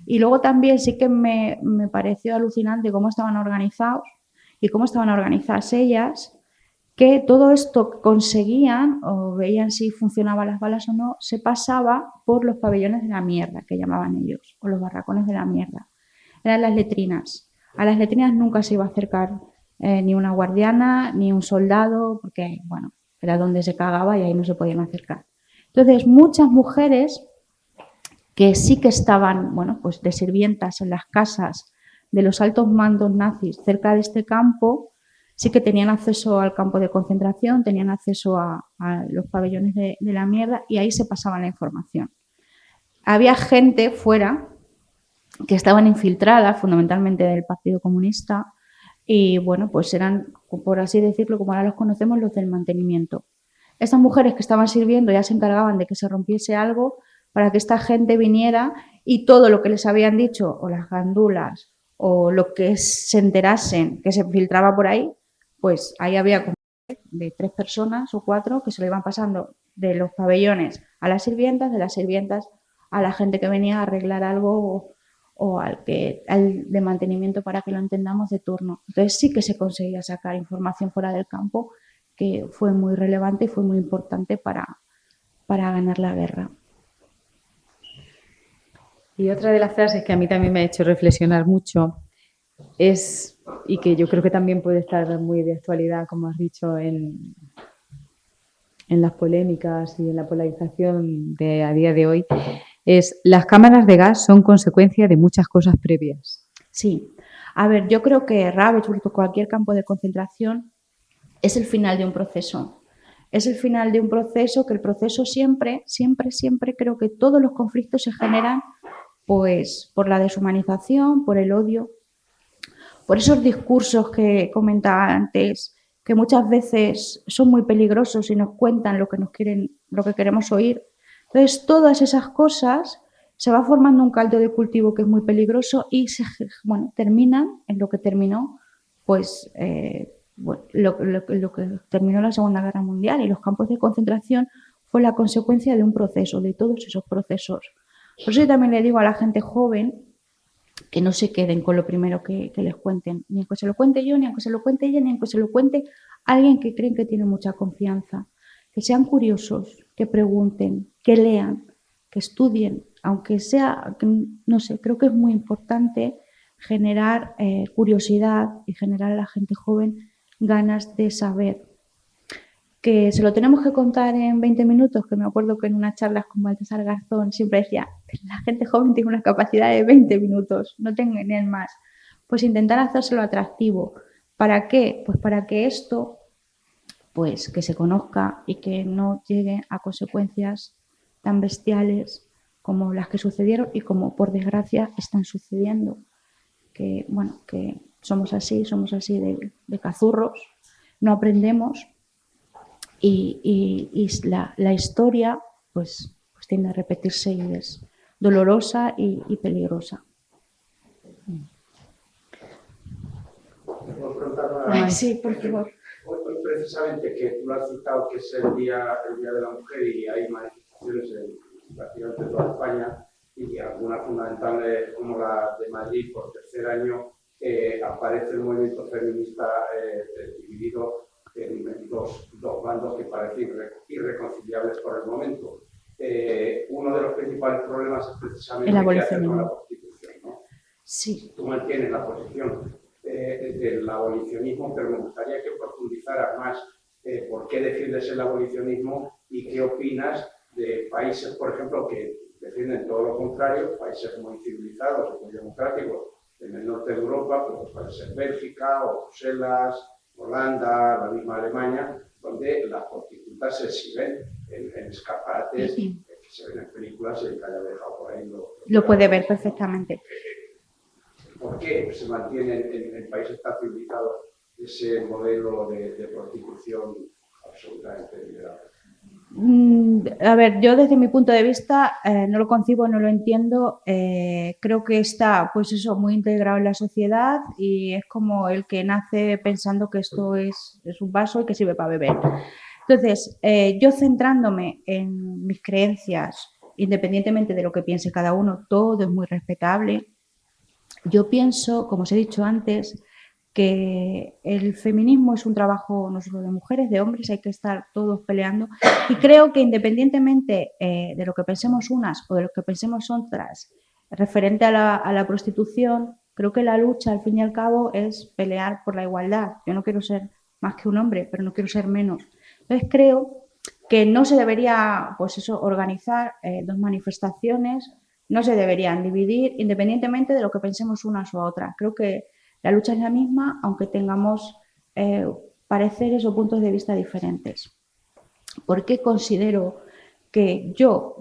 S2: Y luego también sí que me pareció alucinante cómo estaban organizados y cómo estaban organizadas ellas, que todo esto que conseguían o veían si funcionaban las balas o no, se pasaba por los pabellones de la mierda, que llamaban ellos, o los barracones de la mierda. Eran las letrinas. A las letrinas nunca se iba a acercar ni una guardiana, ni un soldado, porque, bueno, era donde se cagaba y ahí no se podían acercar. Entonces, muchas mujeres que sí que estaban, bueno, pues de sirvientas en las casas de los altos mandos nazis cerca de este campo, sí que tenían acceso al campo de concentración, tenían acceso a los pabellones de la mierda y ahí se pasaba la información. Había gente fuera que estaban infiltradas, fundamentalmente del Partido Comunista, y bueno, pues eran, por así decirlo, como ahora los conocemos, los del mantenimiento. Estas mujeres que estaban sirviendo ya se encargaban de que se rompiese algo para que esta gente viniera y todo lo que les habían dicho, o las gandulas, o lo que se enterasen que se filtraba por ahí, pues ahí había como de 3 personas o 4 que se lo iban pasando de los pabellones a las sirvientas, de las sirvientas a la gente que venía a arreglar algo o al de mantenimiento, para que lo entendamos, de turno. Entonces sí que se conseguía sacar información fuera del campo, que fue muy relevante y fue muy importante para ganar la guerra.
S1: Y otra de las frases que a mí también me ha hecho reflexionar mucho es, y que yo creo que también puede estar muy de actualidad, como has dicho, en las polémicas y en la polarización de a día de hoy, es: las cámaras de gas son consecuencia de muchas cosas previas.
S2: Sí. A ver, yo creo que Ravensbrück o cualquier campo de concentración es el final de un proceso. Es el final de un proceso, que el proceso siempre creo que todos los conflictos se generan pues por la deshumanización, por el odio, por esos discursos que comentaba antes, que muchas veces son muy peligrosos y nos cuentan lo que queremos oír. Entonces, todas esas cosas se va formando un caldo de cultivo que es muy peligroso y terminan en lo que terminó, pues lo que terminó la Segunda Guerra Mundial, y los campos de concentración fue la consecuencia de un proceso, de todos esos procesos. Por eso yo también le digo a la gente joven que no se queden con lo primero que les cuenten, ni aunque se lo cuente yo, ni aunque se lo cuente ella, ni aunque se lo cuente alguien que creen que tiene mucha confianza. Que sean curiosos, que pregunten, que lean, que estudien, aunque sea, no sé, creo que es muy importante generar curiosidad y generar a la gente joven ganas de saber. Que se lo tenemos que contar en 20 minutos, que me acuerdo que en unas charlas con Baltasar Garzón siempre decía: la gente joven tiene una capacidad de 20 minutos, no tienen más. Pues intentar hacérselo atractivo. ¿Para qué? Pues para que esto, pues que se conozca y que no llegue a consecuencias tan bestiales como las que sucedieron y como por desgracia están sucediendo. Que bueno, que somos así de cazurros, no aprendemos. Y la historia pues tiende a repetirse y es dolorosa y peligrosa. Sí, por favor.
S3: Hoy precisamente, que tú lo has citado, que es el día de la Mujer, y hay manifestaciones en prácticamente toda España, y algunas fundamentales como la de Madrid por tercer año, aparece el movimiento feminista dividido en dos bandos que parecen irreconciliables por el momento. Uno de los principales problemas es precisamente qué hacer con la prostitución, ¿no?
S2: Sí.
S3: Tú mantienes la posición del abolicionismo, pero me gustaría que profundizaras más por qué defiendes el abolicionismo y qué opinas de países, por ejemplo, que defienden todo lo contrario, países muy civilizados y muy democráticos en el norte de Europa, como puede ser Bélgica o Bruselas, Holanda, la misma Alemania, donde las prostitutas se exhiben en escaparates que se ven en películas, y el que haya dejado por ahí
S2: lo puede ver perfectamente.
S3: ¿Por qué se mantiene en países tan civilizados ese modelo de prostitución absolutamente liberal?
S2: A ver, yo desde mi punto de vista no lo concibo, no lo entiendo. Creo que está, pues eso, muy integrado en la sociedad y es como el que nace pensando que esto es un vaso y que sirve para beber. Entonces, yo centrándome en mis creencias, independientemente de lo que piense cada uno, todo es muy respetable. Yo pienso, como os he dicho antes, que el feminismo es un trabajo no solo de mujeres, de hombres, hay que estar todos peleando. Y creo que independientemente de lo que pensemos unas o de lo que pensemos otras referente a la prostitución, Creo que la lucha, al fin y al cabo, es pelear por la igualdad. Yo no quiero ser más que un hombre, pero no quiero ser menos. Entonces creo que no se debería, pues eso, organizar dos manifestaciones, no se deberían dividir independientemente de lo que pensemos unas u otras. Creo que la lucha es la misma, aunque tengamos pareceres o puntos de vista diferentes. ¿Por qué considero que yo,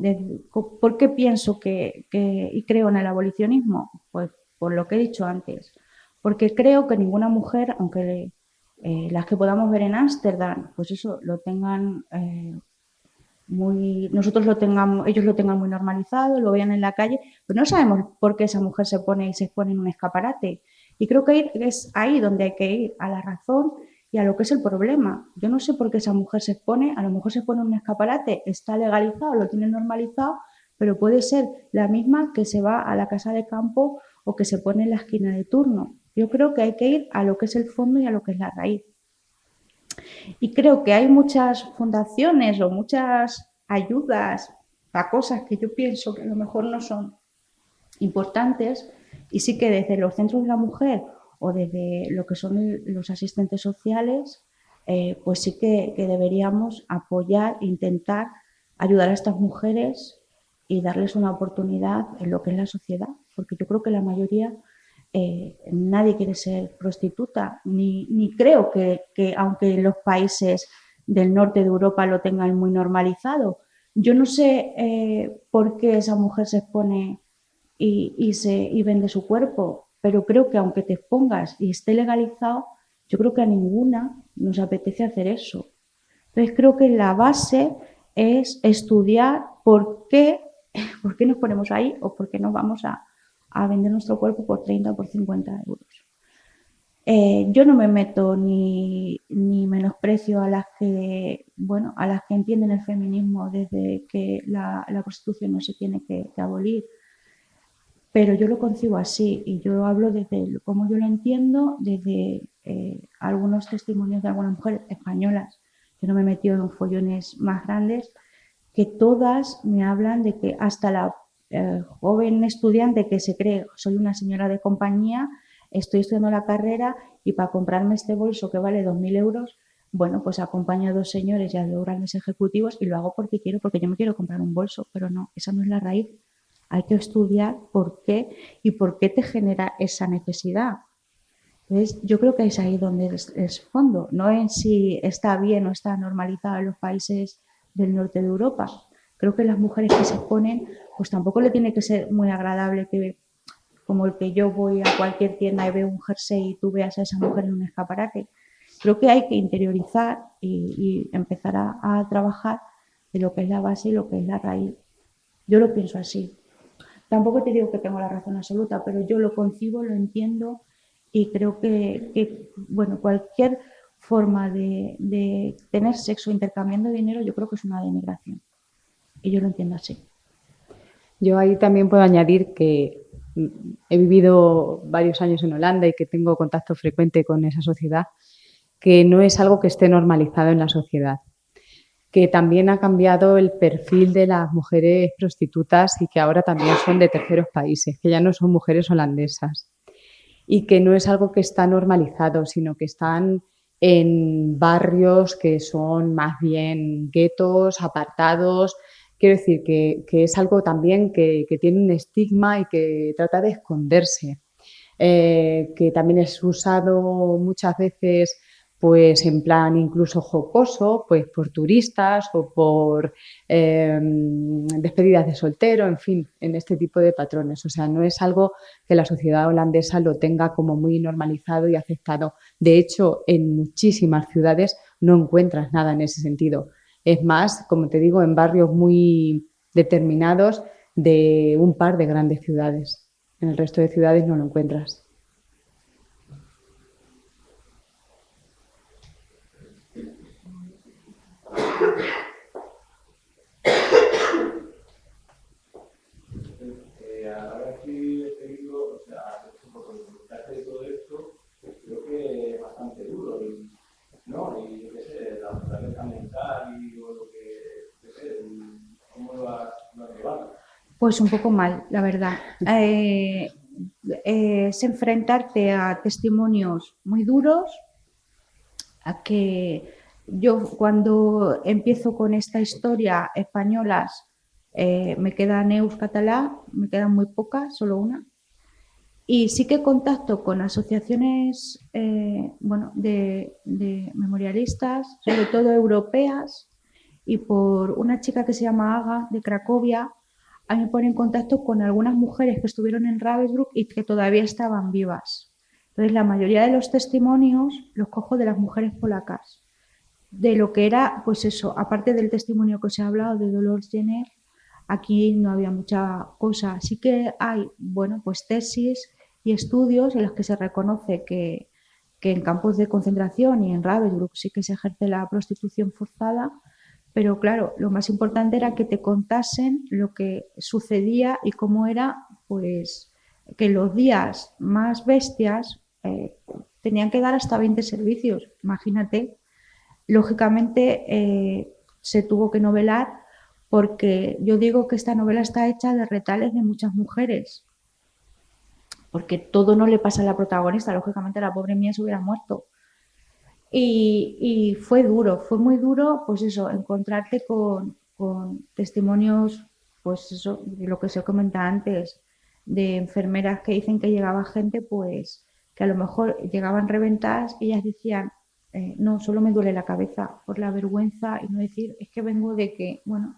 S2: por qué pienso y creo en el abolicionismo? Pues por lo que he dicho antes, porque creo que ninguna mujer, aunque las que podamos ver en Ámsterdam, pues eso, lo tengan nosotros lo tengamos, ellos lo tengan muy normalizado, lo vean en la calle, pero no sabemos por qué esa mujer se pone y se expone en un escaparate. Y creo que es ahí donde hay que ir, a la razón y a lo que es el problema. Yo no sé por qué esa mujer se expone, a lo mejor se expone en un escaparate, está legalizado, lo tiene normalizado, pero puede ser la misma que se va a la casa de campo o que se pone en la esquina de turno. Yo creo que hay que ir a lo que es el fondo y a lo que es la raíz. Y creo que hay muchas fundaciones o muchas ayudas a cosas que yo pienso que a lo mejor no son importantes, y sí que desde los centros de la mujer o desde lo que son los asistentes sociales, pues sí que deberíamos apoyar, intentar ayudar a estas mujeres y darles una oportunidad en lo que es la sociedad, porque yo creo que la mayoría nadie quiere ser prostituta, ni creo que aunque los países del norte de Europa lo tengan muy normalizado, yo no sé por qué esa mujer se expone y vende su cuerpo, pero creo que aunque te expongas y esté legalizado, yo creo que a ninguna nos apetece hacer eso. Entonces creo que la base es estudiar por qué nos ponemos ahí o por qué nos vamos a vender nuestro cuerpo por 30 o por 50 euros. Yo no me meto ni menosprecio a las que entienden el feminismo desde que la prostitución no se tiene que abolir, pero yo lo concibo así y yo hablo desde cómo yo lo entiendo, desde algunos testimonios de algunas mujeres españolas. Yo no me he metido en follones más grandes, que todas me hablan de que hasta la joven estudiante que se cree, soy una señora de compañía, estoy estudiando la carrera y para comprarme este bolso que vale 2.000 euros, bueno, pues acompaño a dos señores y a dos grandes ejecutivos y lo hago porque quiero, porque yo me quiero comprar un bolso, pero no, esa no es la raíz. Hay que estudiar por qué y por qué te genera esa necesidad. Entonces, yo creo que es ahí donde es fondo, no en si está bien o está normalizado en los países del norte de Europa. Creo que las mujeres que se exponen, pues tampoco le tiene que ser muy agradable que, como el que yo voy a cualquier tienda y veo un jersey y tú veas a esa mujer en un escaparate. Creo que hay que interiorizar y empezar a trabajar de lo que es la base y lo que es la raíz. Yo lo pienso así. Tampoco te digo que tengo la razón absoluta, pero yo lo concibo, lo entiendo y creo que bueno, cualquier forma de tener sexo intercambiando dinero, yo creo que es una denigración. Y yo lo entiendo así.
S1: Yo ahí también puedo añadir que he vivido varios años en Holanda y que tengo contacto frecuente con esa sociedad, que no es algo que esté normalizado en la sociedad, que también ha cambiado el perfil de las mujeres prostitutas y que ahora también son de terceros países, que ya no son mujeres holandesas y que no es algo que está normalizado, sino que están en barrios que son más bien guetos, apartados. Quiero decir que es algo también que tiene un estigma y que trata de esconderse, que también es usado muchas veces pues en plan incluso jocoso, pues por turistas o por despedidas de soltero, en fin, en este tipo de patrones. O sea, no es algo que la sociedad holandesa lo tenga como muy normalizado y aceptado. De hecho, en muchísimas ciudades no encuentras nada en ese sentido. Es más, como te digo, en barrios muy determinados de un par de grandes ciudades. En el resto de ciudades no lo encuentras.
S4: Ahora que he seguido, o sea, por comentarte de todo esto, creo que es bastante duro, ¿no? Y yo qué sé, la naturaleza mental y lo que, qué sé, ¿cómo lo has llevado?
S2: Pues un poco mal, la verdad. es enfrentarte a testimonios muy duros, a que yo cuando empiezo con esta historia españolas me quedan euskaltelá, me quedan muy pocas, solo una. Y sí que contacto con asociaciones bueno, de memorialistas, sobre todo europeas, y por una chica que se llama Aga, de Cracovia, a mí me pone en contacto con algunas mujeres que estuvieron en Ravensbrück y que todavía estaban vivas. Entonces, la mayoría de los testimonios los cojo de las mujeres polacas, de lo que era, pues eso, aparte del testimonio que os he hablado de Dolores Jenner, aquí no había mucha cosa. Sí que hay, bueno, pues tesis y estudios en los que se reconoce que en campos de concentración y en Ravensbrück sí que se ejerce la prostitución forzada, pero claro, lo más importante era que te contasen lo que sucedía y cómo era, pues, que los días más bestias tenían que dar hasta 20 servicios, imagínate. Lógicamente se tuvo que novelar porque yo digo que esta novela está hecha de retales de muchas mujeres, porque todo no le pasa a la protagonista, lógicamente la pobre mía se hubiera muerto. Y fue duro, fue muy duro, pues eso, encontrarte con testimonios, pues eso, de lo que se comenta antes, de enfermeras que dicen que llegaba gente, pues que a lo mejor llegaban reventadas y ellas decían, no, solo me duele la cabeza por la vergüenza y no decir, es que vengo de que, bueno,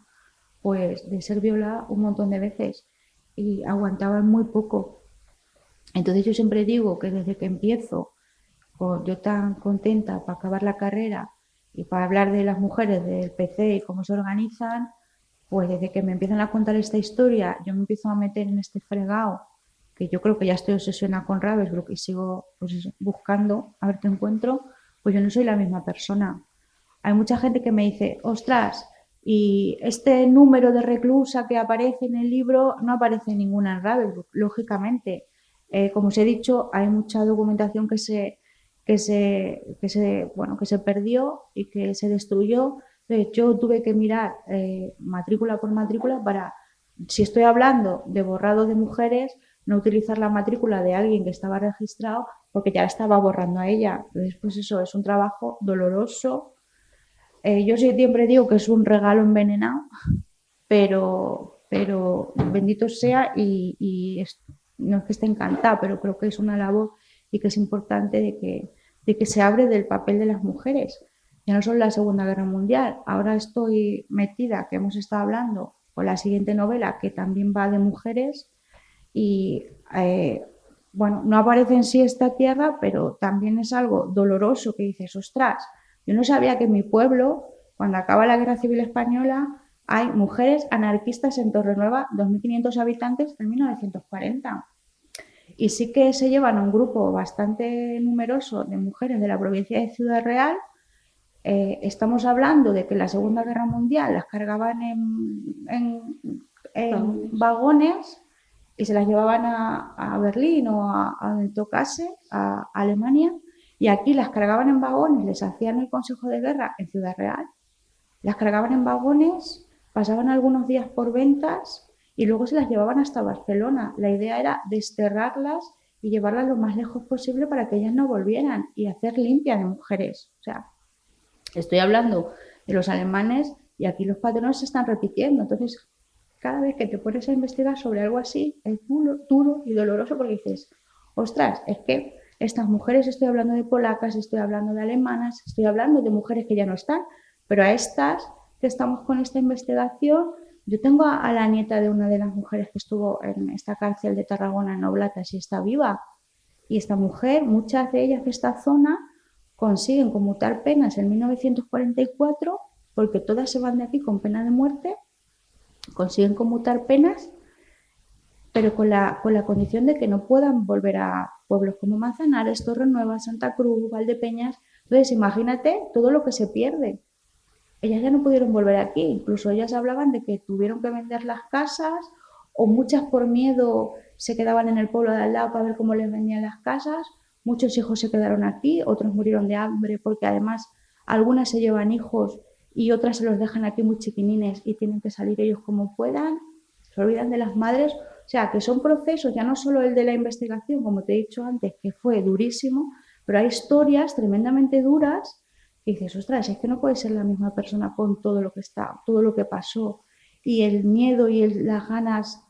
S2: pues de ser violada un montón de veces y aguantaban muy poco. Entonces yo siempre digo que desde que empiezo, yo tan contenta para acabar la carrera y para hablar de las mujeres del PC y cómo se organizan, pues desde que me empiezan a contar esta historia, yo me empiezo a meter en este fregado, que yo creo que ya estoy obsesionada con Ravensbrück y sigo pues eso, buscando a ver qué encuentro, pues yo no soy la misma persona. Hay mucha gente que me dice, ostras, y este número de reclusa que aparece en el libro no aparece ninguna en Ravensbrück, lógicamente. Como os he dicho, hay mucha documentación que se perdió y que se destruyó. Entonces, yo tuve que mirar matrícula por matrícula para, si estoy hablando de borrado de mujeres, no utilizar la matrícula de alguien que estaba registrado porque ya estaba borrando a ella. Entonces, pues eso es un trabajo doloroso. Yo siempre digo que es un regalo envenenado, pero bendito sea y no es que esté encantada, pero creo que es una labor y que es importante de que se abre del papel de las mujeres. Ya no solo la Segunda Guerra Mundial, ahora estoy metida, que hemos estado hablando, con la siguiente novela, que también va de mujeres, y bueno, no aparece en sí esta tierra, pero también es algo doloroso que dices, ostras, yo no sabía que en mi pueblo, cuando acaba la Guerra Civil Española, hay mujeres anarquistas en Torrenueva, 2.500 habitantes en 1940. Y sí que se llevan a un grupo bastante numeroso de mujeres de la provincia de Ciudad Real. Estamos hablando de que en la Segunda Guerra Mundial las cargaban en vagones y se las llevaban a Berlín o a donde tocase, a Alemania, y aquí las cargaban en vagones, les hacían el consejo de guerra en Ciudad Real, las cargaban en vagones, pasaban algunos días por ventas y luego se las llevaban hasta Barcelona. La idea era desterrarlas y llevarlas lo más lejos posible para que ellas no volvieran y hacer limpia de mujeres. O sea, estoy hablando de los alemanes y aquí los patrones se están repitiendo. Entonces, cada vez que te pones a investigar sobre algo así, es duro y doloroso porque dices, ostras, es que estas mujeres, estoy hablando de polacas, estoy hablando de alemanas, estoy hablando de mujeres que ya no están, pero a estas que estamos con esta investigación, yo tengo a la nieta de una de las mujeres que estuvo en esta cárcel de Tarragona, en Oblatas, y está viva. Y esta mujer, muchas de ellas de esta zona, consiguen conmutar penas en 1944, porque todas se van de aquí con pena de muerte, consiguen conmutar penas, pero con la condición de que no puedan volver a pueblos como Manzanares, Torrenueva, Santa Cruz, Valdepeñas. Entonces, imagínate todo lo que se pierde. Ellas ya no pudieron volver aquí, incluso ellas hablaban de que tuvieron que vender las casas o muchas por miedo se quedaban en el pueblo de al lado para ver cómo les vendían las casas. Muchos hijos se quedaron aquí, otros murieron de hambre porque además algunas se llevan hijos y otras se los dejan aquí muy chiquinines y tienen que salir ellos como puedan. se olvidan de las madres. O sea, que son procesos, ya no solo el de la investigación, como te he dicho antes, que fue durísimo, pero hay historias tremendamente duras que dices, ostras, es que no puede ser la misma persona con todo lo que está, todo lo que pasó, y el miedo y las ganas,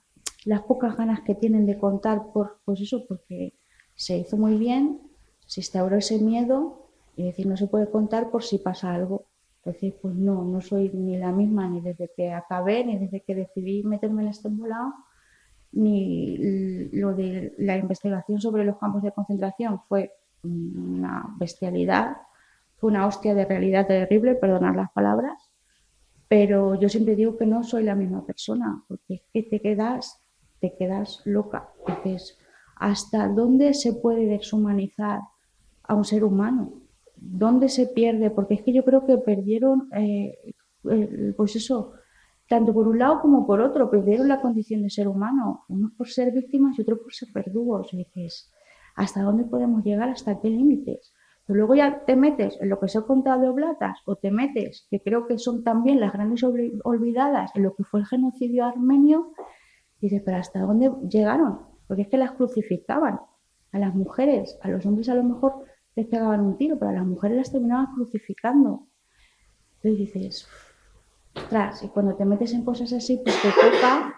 S2: las pocas ganas que tienen de contar, pues eso, porque se hizo muy bien, se instauró ese miedo, y decir, no se puede contar por si pasa algo. Entonces, pues no soy ni la misma ni desde que acabé, ni desde que decidí meterme en este embolado, ni lo de la investigación sobre los campos de concentración fue una bestialidad, fue una hostia de realidad terrible, perdonad las palabras, pero yo siempre digo que no soy la misma persona, porque es que te quedas loca. Dices, ¿hasta dónde se puede deshumanizar a un ser humano? ¿Dónde se pierde? Porque es que yo creo que perdieron, pues eso, tanto por un lado como por otro, perdieron la condición de ser humano, unos por ser víctimas y otros por ser verdugos. Y dices, ¿hasta dónde podemos llegar? ¿Hasta qué límites? Pero luego ya te metes en lo que os he contado de Oblatas, o te metes, que creo que son también las grandes olvidadas, en lo que fue el genocidio armenio, y dices, ¿pero hasta dónde llegaron? Porque es que las crucificaban a las mujeres, a los hombres a lo mejor les pegaban un tiro, pero a las mujeres las terminaban crucificando. Entonces dices, ostras, y cuando te metes en cosas así, pues te toca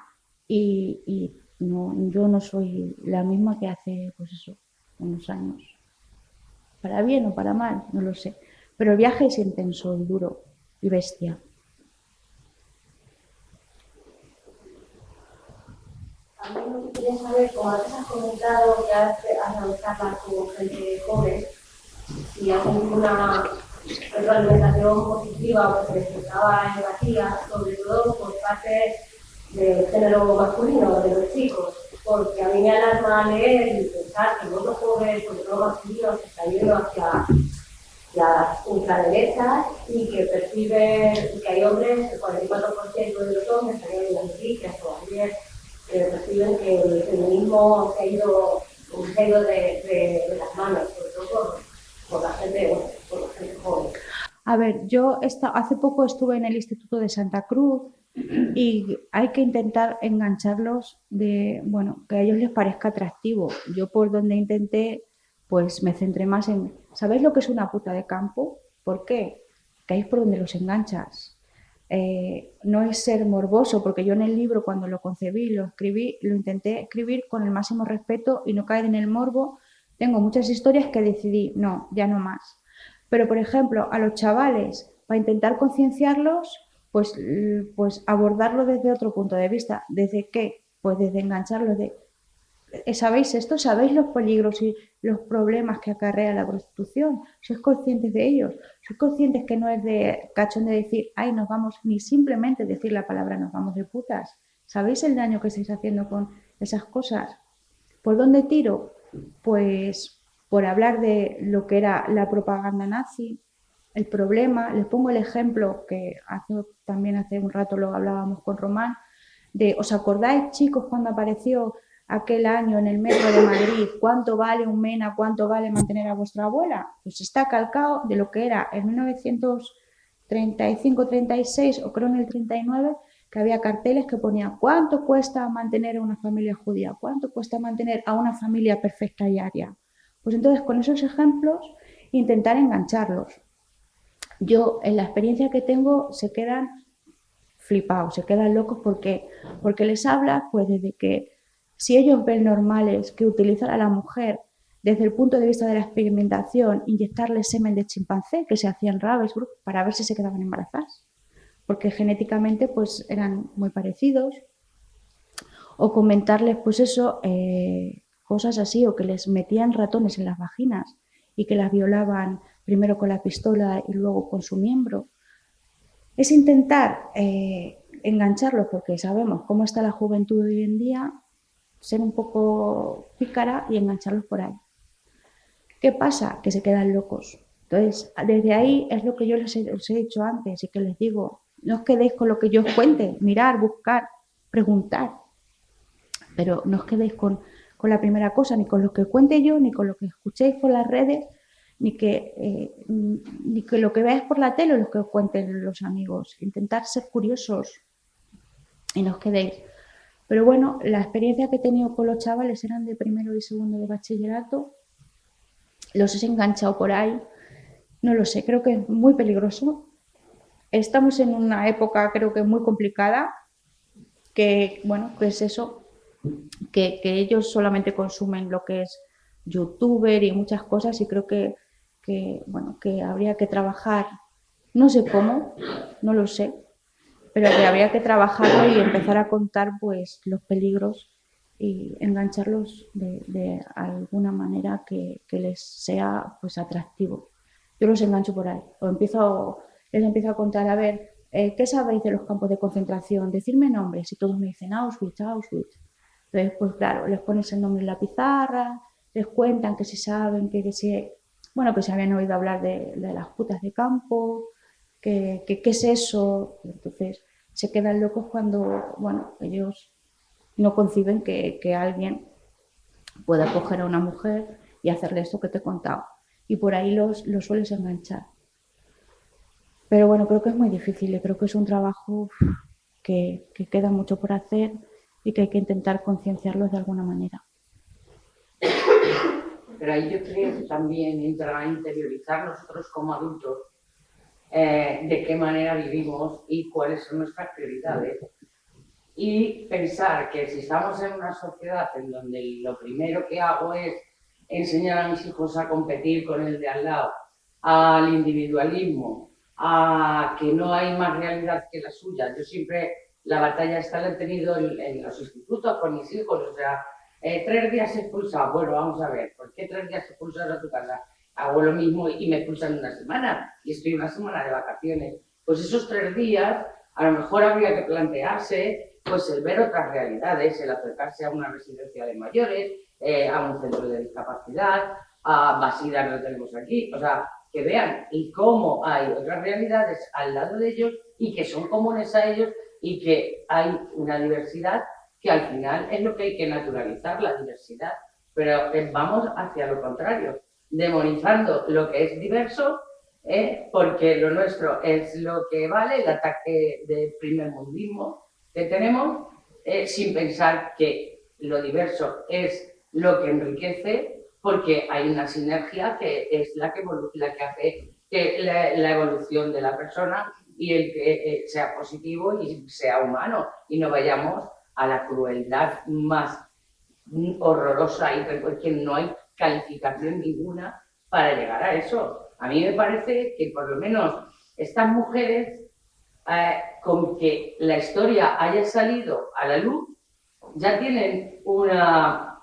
S2: y no, yo no soy la misma que hace, pues eso, unos años. Para bien o para mal, no lo sé. Pero el viaje es intenso y duro y bestia.
S5: A mí lo que quería saber, como antes has comentado que has dado charlas con gente joven, si hay ninguna retroalimentación positiva o que se expresaba negativa, sobre todo por parte del género masculino, de los chicos, porque a mí me alarma leer y pensar que muchos jóvenes, sobre todo masculinos, se están yendo hacia las ultraderechas y que perciben que hay hombres, el 44% de los hombres que hay en las noticias o ayer perciben que el feminismo se ha ido de las manos, sobre todo por la gente, bueno, por la gente joven.
S2: A ver, yo hace poco estuve en el Instituto de Santa Cruz y hay que intentar engancharlos de, bueno, que a ellos les parezca atractivo. Yo por donde intenté, pues me centré más en, ¿sabéis lo que es una puta de campo? ¿Por qué? Que ahí es por donde los enganchas. No es ser morboso, porque yo en el libro cuando lo concebí, lo escribí, lo intenté escribir con el máximo respeto y no caer en el morbo. Tengo muchas historias que decidí, no, ya no más. Pero, por ejemplo, a los chavales, para intentar concienciarlos, pues abordarlo desde otro punto de vista. ¿Desde qué? Pues desde engancharlos de, ¿sabéis esto? ¿Sabéis los peligros y los problemas que acarrea la prostitución? ¿Sois conscientes de ellos? ¿Sois conscientes que no es de cachón de decir, ay, nos vamos, ni simplemente decir la palabra nos vamos de putas? ¿Sabéis el daño que estáis haciendo con esas cosas? ¿Por dónde tiro? Pues por hablar de lo que era la propaganda nazi, el problema. Les pongo el ejemplo que también hace un rato lo hablábamos con Román, de, ¿os acordáis, chicos, cuando apareció aquel año en el metro de Madrid, cuánto vale un MENA, cuánto vale mantener a vuestra abuela? Pues está calcado de lo que era en 1935-36 o creo en el 39, que había carteles que ponían cuánto cuesta mantener a una familia judía, cuánto cuesta mantener a una familia perfecta y aria. Pues entonces con esos ejemplos intentar engancharlos. Yo en la experiencia que tengo se quedan flipados, se quedan locos porque les habla pues desde que si ellos ven normales que utilizan a la mujer desde el punto de vista de la experimentación, inyectarle semen de chimpancé que se hacía en Ravensbrück para ver si se quedaban embarazadas, porque genéticamente pues eran muy parecidos, o comentarles pues eso, cosas así, o que les metían ratones en las vaginas y que las violaban primero con la pistola y luego con su miembro. Es intentar engancharlos, porque sabemos cómo está la juventud hoy en día, ser un poco pícara y engancharlos por ahí. ¿Qué pasa? Que se quedan locos. Entonces, desde ahí es lo que yo os he dicho antes y que les digo, no os quedéis con lo que yo os cuente, mirar, buscar, preguntar, pero no os quedéis con la primera cosa, ni con lo que cuente yo, ni con lo que escuchéis por las redes, ni que lo que veáis por la tele o lo que os cuenten los amigos. Intentad ser curiosos y no os quedéis Pero bueno, la experiencia que he tenido con los chavales eran de primero y segundo de bachillerato. Los he enganchado por ahí. No lo sé, creo que es muy peligroso. Estamos en una época, creo que muy complicada, que, bueno, que es eso, que ellos solamente consumen lo que es youtuber y muchas cosas, y creo bueno, que habría que trabajar, no sé cómo, no lo sé, pero que habría que trabajarlo y empezar a contar pues los peligros y engancharlos de alguna manera que les sea pues atractivo. Yo los engancho por ahí, les empiezo a contar, a ver, ¿qué sabéis de los campos de concentración? Decirme nombres, y todos me dicen Auschwitz, Auschwitz. Entonces, pues claro, les pones el nombre en la pizarra, les cuentan que si saben, bueno, que se habían oído hablar de las putas de campo, que qué es eso. Entonces, se quedan locos cuando, bueno, ellos no conciben que alguien pueda coger a una mujer y hacerle esto que te he contado. Y por ahí los sueles enganchar. Pero bueno, creo que es muy difícil y creo que es un trabajo que queda mucho por hacer y que hay que intentar concienciarlos de alguna manera.
S6: Pero ahí yo creo que también entra a interiorizar nosotros como adultos de qué manera vivimos y cuáles son nuestras prioridades. Y pensar que si estamos en una sociedad en donde lo primero que hago es enseñar a mis hijos a competir con el de al lado, al individualismo, a que no hay más realidad que la suya. Yo siempre la batalla esta la he tenido en los institutos con mis hijos, o sea, 3 días expulsado. Bueno, vamos a ver, ¿por qué 3 días expulsados a tu casa? Hago lo mismo y me expulsan una semana y estoy una semana de vacaciones. Pues esos 3 días a lo mejor habría que plantearse pues el ver otras realidades, el acercarse a una residencia de mayores, a un centro de discapacidad, a Basida lo tenemos aquí, o sea, que vean y cómo hay otras realidades al lado de ellos y que son comunes a ellos y que hay una diversidad que al final es lo que hay que naturalizar, la diversidad, pero vamos hacia lo contrario, demonizando lo que es diverso, porque lo nuestro es lo que vale, el ataque de primer mundismo que tenemos, sin pensar que lo diverso es lo que enriquece, porque hay una sinergia que es la que hace que la evolución de la persona y el que sea positivo y sea humano y no vayamos a la crueldad más horrorosa y que no hay calificación ninguna para llegar a eso. A mí me parece que por lo menos estas mujeres, con que la historia haya salido a la luz, ya tienen una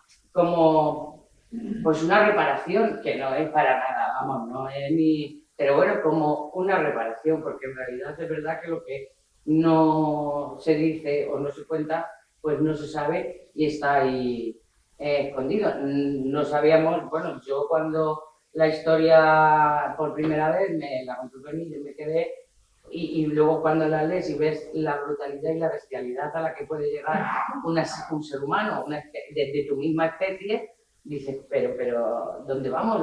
S6: reparación, que no es para nada, vamos, no es ni... Pero bueno, como una reparación, porque en realidad es verdad que lo que no se dice o no se cuenta, pues no se sabe y está ahí escondido. No sabíamos, bueno, yo cuando la historia por primera vez me la contó y me quedé, y luego cuando la lees y ves la brutalidad y la bestialidad a la que puede llegar un ser humano de tu misma especie, dices, pero ¿dónde vamos?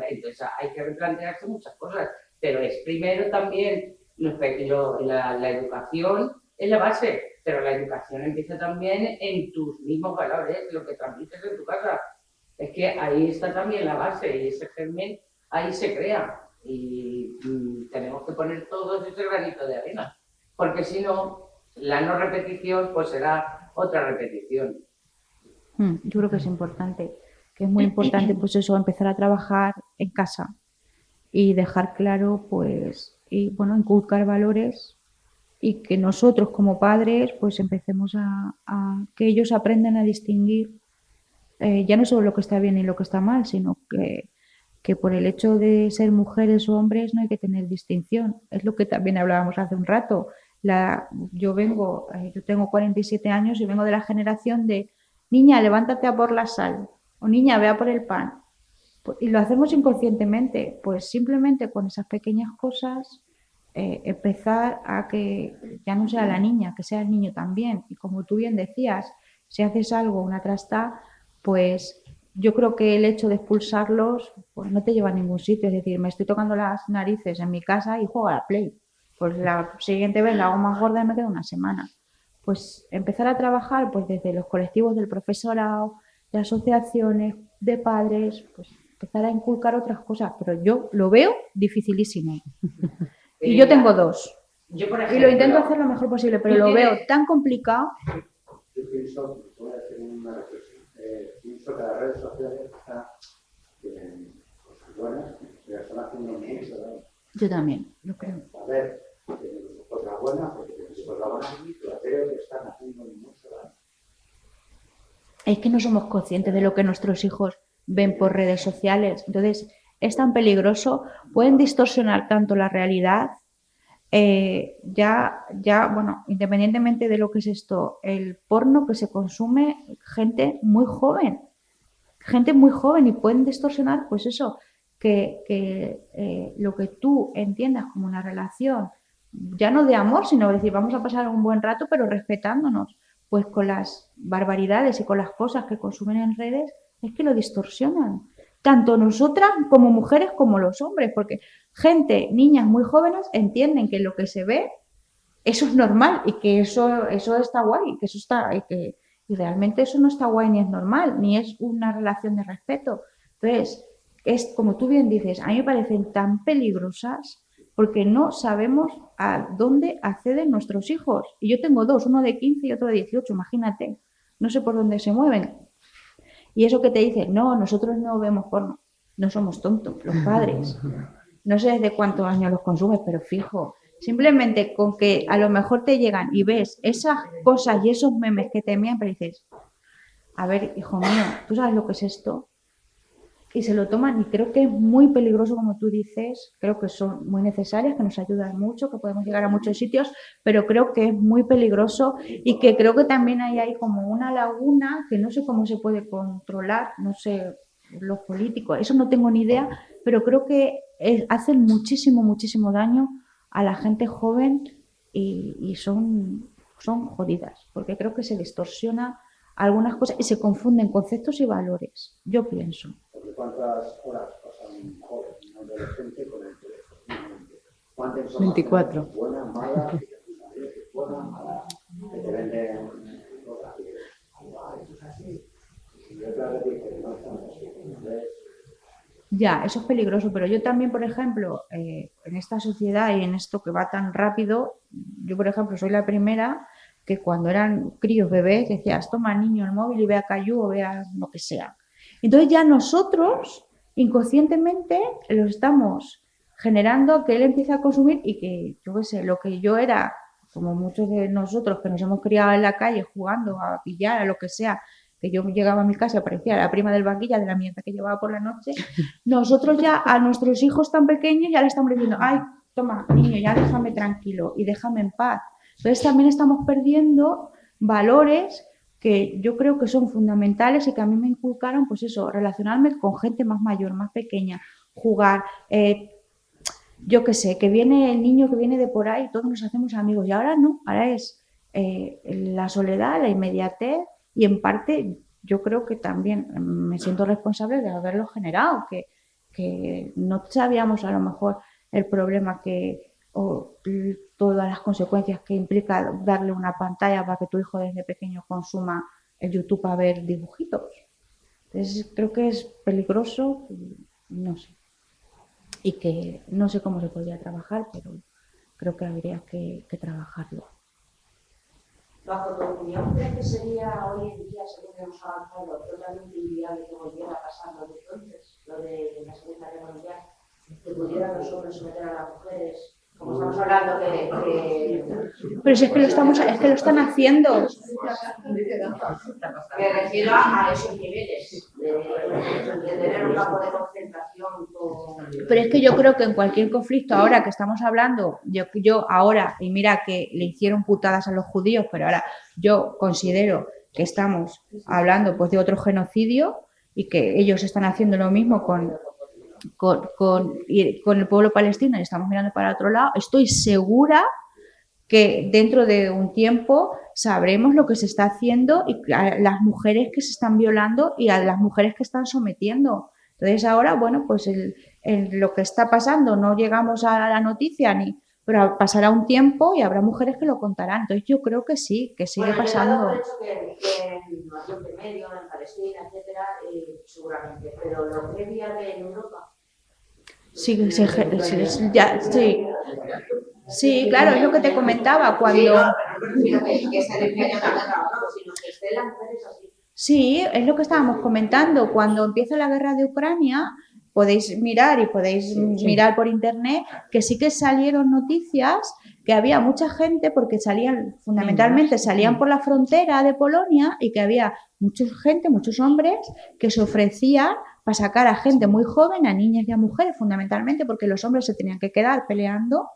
S6: Entonces hay que replantearse muchas cosas, pero es primero también la educación es la base, pero la educación empieza también en tus mismos valores, lo que transmites en tu casa. Es que ahí está también la base y ese germen ahí se crea y tenemos que poner todos ese granito de arena, porque si no, la no repetición pues será otra repetición.
S2: Yo creo que es importante, que es muy importante pues eso, empezar a trabajar en casa y dejar claro pues, y bueno, inculcar valores y que nosotros como padres pues empecemos a que ellos aprendan a distinguir ya no solo lo que está bien y lo que está mal, sino que por el hecho de ser mujeres o hombres no hay que tener distinción. Es lo que también hablábamos hace un rato. Yo tengo 47 años y vengo de la generación de niña, levántate a por la sal o niña, ve a por el pan. Y lo hacemos inconscientemente, pues simplemente con esas pequeñas cosas empezar a que ya no sea la niña, que sea el niño también. Y como tú bien decías, si haces algo, una trasta, pues yo creo que el hecho de expulsarlos pues no te lleva a ningún sitio. Es decir, me estoy tocando las narices en mi casa y juego a la Play. Pues la siguiente vez la hago más gorda y me quedo una semana. pues empezar a trabajar pues desde los colectivos del profesorado, de asociaciones, de padres, pues empezar a inculcar otras cosas, pero yo lo veo dificilísimo. Y yo tengo 2.
S6: Yo, por
S2: Y
S6: ejemplo,
S2: lo intento hacer lo mejor posible, pero lo veo tan complicado.
S7: Yo pienso, voy a hacer una reflexión, pienso que las redes sociales tienen cosas buenas, pero están haciendo mucho daño.
S2: Yo también, lo creo.
S7: A ver, cosas buenas, porque tienen cosas buenas, pero creo que están haciendo mucho daño.
S2: Es que no somos conscientes de lo que nuestros hijos ven por redes sociales. Entonces, es tan peligroso, pueden distorsionar tanto la realidad. Bueno, independientemente de lo que es esto, el porno que se consume, gente muy joven y pueden distorsionar, pues eso, que lo que tú entiendas como una relación, ya no de amor, sino decir, vamos a pasar un buen rato, pero respetándonos, pues con las barbaridades y con las cosas que consumen en redes, es que lo distorsionan. Tanto nosotras como mujeres como los hombres, porque niñas muy jóvenes entienden que lo que se ve, eso es normal y que eso está guay, que eso está, y realmente eso no está guay ni es normal, ni es una relación de respeto. Entonces, es como tú bien dices, a mí me parecen tan peligrosas porque no sabemos a dónde acceden nuestros hijos. Y yo tengo 2, uno de 15 y otro de 18, imagínate, no sé por dónde se mueven. Y eso que te dicen, no, nosotros no vemos porno, no somos tontos, los padres. No sé desde cuántos años los consumes, pero fijo, simplemente con que a lo mejor te llegan y ves esas cosas y esos memes que te envían, pero dices, a ver, hijo mío, ¿tú sabes lo que es esto? Y se lo toman y creo que es muy peligroso, como tú dices, creo que son muy necesarias, que nos ayudan mucho, que podemos llegar a muchos sitios, pero creo que es muy peligroso y que creo que también hay ahí como una laguna que no sé cómo se puede controlar, no sé, los políticos, eso no tengo ni idea, pero creo que hacen muchísimo daño a la gente joven y son jodidas, porque creo que se distorsiona algunas cosas y se confunden conceptos y valores, yo pienso.
S7: Porque ¿cuántas horas pasan un joven, un adolescente con el teléfono? ¿Cuántas son
S1: 24.
S7: Buenas, malas, buenas, malas, que te venden cosas que esto es así? Y yo claro que dice, no estamos así. Entonces,
S2: ya, eso es peligroso, pero yo también, por ejemplo, en esta sociedad y en esto que va tan rápido, yo, por ejemplo, soy la primera que cuando eran críos, bebés, decías, toma niño el móvil y ve a Caillou o ve a lo que sea. Entonces ya nosotros, inconscientemente, lo estamos generando que él empiece a consumir y que, yo qué sé, lo que yo era, como muchos de nosotros que nos hemos criado en la calle jugando a pillar, a lo que sea, que yo llegaba a mi casa y parecía la prima del banquilla de la mierda que llevaba por la noche, nosotros ya a nuestros hijos tan pequeños ya le estamos diciendo, ay, toma, niño, ya déjame tranquilo y déjame en paz. Entonces también estamos perdiendo valores que yo creo que son fundamentales y que a mí me inculcaron, pues eso, relacionarme con gente más mayor, más pequeña, jugar, yo qué sé, que viene el niño que viene de por ahí, todos nos hacemos amigos y ahora no, ahora es la soledad, la inmediatez y en parte yo creo que también me siento responsable de haberlo generado, que no sabíamos a lo mejor el problema o todas las consecuencias que implica darle una pantalla para que tu hijo desde pequeño consuma el YouTube a ver dibujitos. Entonces creo que es peligroso, no sé, y que no sé cómo se podría trabajar, pero creo que habría que trabajarlo.
S8: Bajo tu opinión, ¿crees que sería hoy en día, según hemos avanzado, totalmente inviable que volviera a pasar lo de entonces, lo de la Segunda Guerra Mundial, que pudieran los hombres someter a las mujeres? Como estamos hablando de...
S2: Pero si es que lo están haciendo.
S8: Me refiero a esos niveles, de tener un campo de concentración con...
S2: Pero es que yo creo que en cualquier conflicto, ahora que estamos hablando, yo ahora, y mira que le hicieron putadas a los judíos, pero ahora yo considero que estamos hablando pues de otro genocidio y que ellos están haciendo lo mismo con el pueblo palestino y estamos mirando para otro lado, estoy segura que dentro de un tiempo sabremos lo que se está haciendo y a las mujeres que se están violando y a las mujeres que están sometiendo. Entonces ahora, bueno, pues lo que está pasando, no llegamos a la noticia pero pasará un tiempo y habrá mujeres que lo contarán. Entonces yo creo que sí, que sigue
S8: Bueno,
S2: pasando.
S8: yo he dado por hecho que en Oriente Medio, en Palestina, etcétera, seguramente, pero lo que había en Europa.
S2: Sí, sí, sí, claro, es lo que te comentaba cuando...
S8: Sí, no, pero no me refiero que se le engaña la guerra o no, sino que estén las mujeres así.
S2: Sí, es lo que estábamos comentando. Cuando empieza la guerra de Ucrania, podéis mirar y podéis mirar por internet que sí que salieron noticias que había mucha gente, porque fundamentalmente salían por la frontera de Polonia, y que había mucha gente, muchos hombres que se ofrecían para sacar a gente muy joven, a niñas y a mujeres, fundamentalmente porque los hombres se tenían que quedar peleando,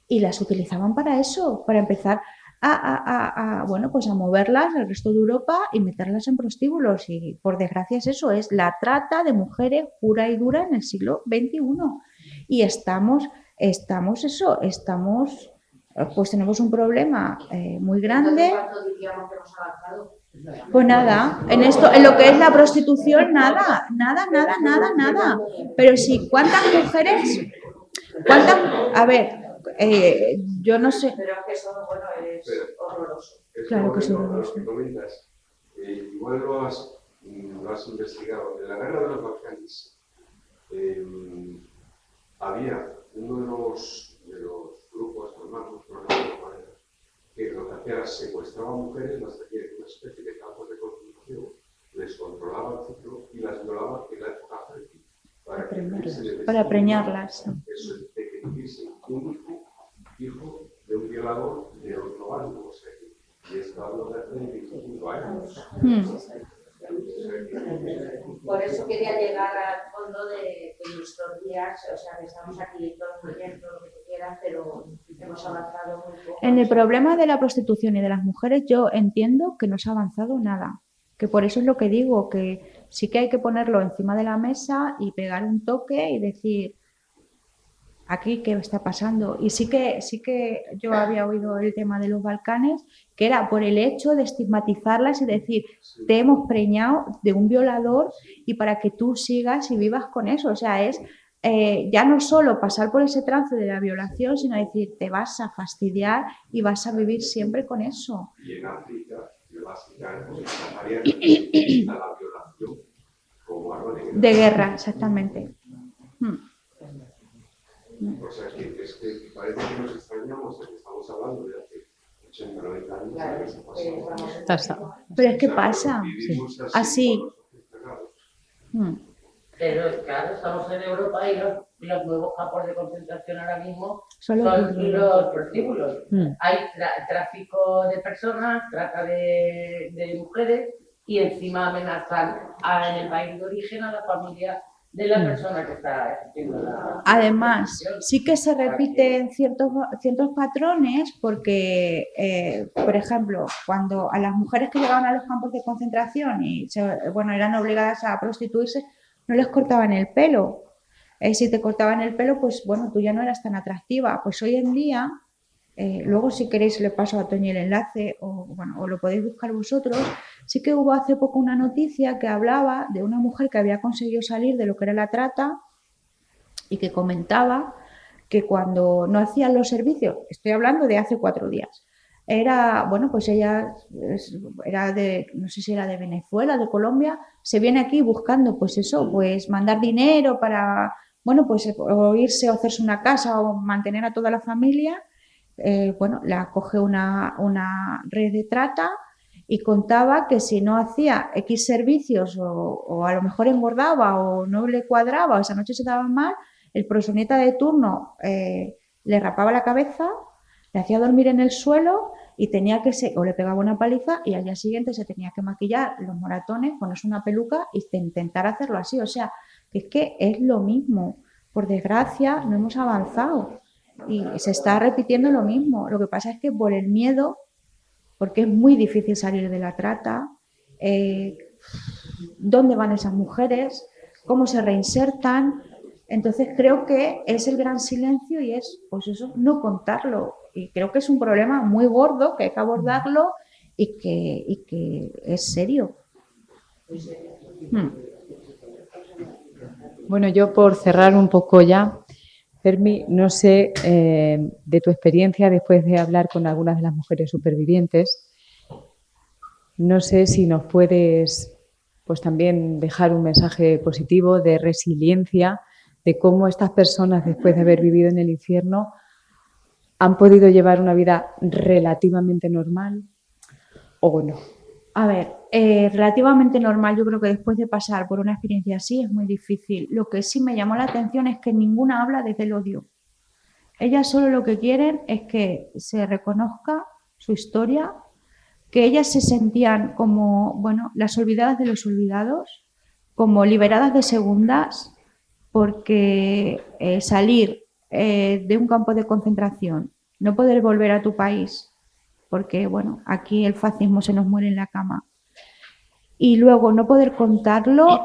S2: y las utilizaban para eso, para empezar bueno, pues a moverlas al resto de Europa y meterlas en prostíbulos. Y por desgracia es eso, es la trata de mujeres pura y dura en el siglo XXI. Y pues tenemos un problema muy grande.
S8: ¿Cuánto diríamos que hemos avanzado?
S2: Pues nada, en lo que es la prostitución, nada. Pero sí, ¿cuántas mujeres? A ver, yo no sé.
S8: Pero que eso, bueno, es horroroso.
S2: Claro que es horroroso.
S9: Lo que comentas, igual lo has investigado. En la guerra de los Balcanes había uno de los grupos armados, que lo que hacía era secuestraba a mujeres, las tenía en una especie de campos de concentración, les controlaba el ciclo y las violaba en la época fértil.
S2: Para preñarlas.
S9: Eso es de que tuviese un hijo de un violador de otro bando, o sea, y esto hablo de hace 25 años.
S8: Por eso quería llegar al fondo de nuestros días, o sea, que estamos aquí todos muy bien, todo lo que tú quieras, pero hemos avanzado muy poco.
S2: En el problema de la prostitución y de las mujeres, yo entiendo que no se ha avanzado nada. Que por eso es lo que digo, que sí que hay que ponerlo encima de la mesa y pegar un toque y decir, aquí qué está pasando. Y sí que yo había oído el tema de los Balcanes, que era por el hecho de estigmatizarlas y decir, te hemos preñado de un violador y para que tú sigas y vivas con eso. O sea, es ya no solo pasar por ese trance de la violación, sino decir, te vas a fastidiar y vas a vivir siempre con eso.
S9: Y en África, básicamente, a la violación como arma
S2: de guerra, exactamente.
S9: O sea, que es que parece que nos extrañamos de que estamos hablando de hace 80, 90 años.
S6: Claro,
S2: pero es que pasa. Así.
S6: Pero claro, estamos en Europa y los nuevos campos de concentración ahora mismo
S2: son
S6: los prostíbulos. Hay tráfico de personas, trata de mujeres y encima amenazan en el país de origen a la familia de la persona que está ejerciendo la...
S2: Además, sí que se repiten ciertos patrones porque, por ejemplo, cuando a las mujeres que llegaban a los campos de concentración y eran obligadas a prostituirse, no les cortaban el pelo. Si te cortaban el pelo, pues bueno, tú ya no eras tan atractiva. Pues hoy en día, luego si queréis le paso a Toñi el enlace o lo podéis buscar vosotros. Sí que hubo hace poco una noticia que hablaba de una mujer que había conseguido salir de lo que era la trata y que comentaba que cuando no hacían los servicios, estoy hablando de hace 4 días, pues ella era no sé si era de Venezuela, de Colombia, se viene aquí buscando pues eso, pues mandar dinero para, o irse o hacerse una casa o mantener a toda la familia. La coge una red de trata y contaba que si no hacía X servicios o a lo mejor engordaba o no le cuadraba o esa noche se daba mal, el proxeneta de turno le rapaba la cabeza, le hacía dormir en el suelo y o le pegaba una paliza y al día siguiente se tenía que maquillar los moratones, ponerse una peluca y intentar hacerlo así. O sea, que es lo mismo. Por desgracia no hemos avanzado y se está repitiendo lo mismo. Lo que pasa es que por el miedo, porque es muy difícil salir de la trata, ¿dónde van esas mujeres? ¿Cómo se reinsertan? Entonces creo que es el gran silencio y es, pues eso, no contarlo. Y creo que es un problema muy gordo, que hay que abordarlo y que es serio.
S1: Bueno, yo por cerrar un poco ya, Fermi, no sé, de tu experiencia después de hablar con algunas de las mujeres supervivientes, no sé si nos puedes pues también dejar un mensaje positivo de resiliencia, de cómo estas personas, después de haber vivido en el infierno, han podido llevar una vida relativamente normal o no.
S2: A ver, relativamente normal, yo creo que después de pasar por una experiencia así es muy difícil. Lo que sí me llamó la atención es que ninguna habla desde el odio. Ellas solo lo que quieren es que se reconozca su historia, que ellas se sentían como, bueno, las olvidadas de los olvidados, como liberadas de segundas, porque salir de un campo de concentración, no poder volver a tu país, porque, bueno, aquí el fascismo se nos muere en la cama. Y luego no poder contarlo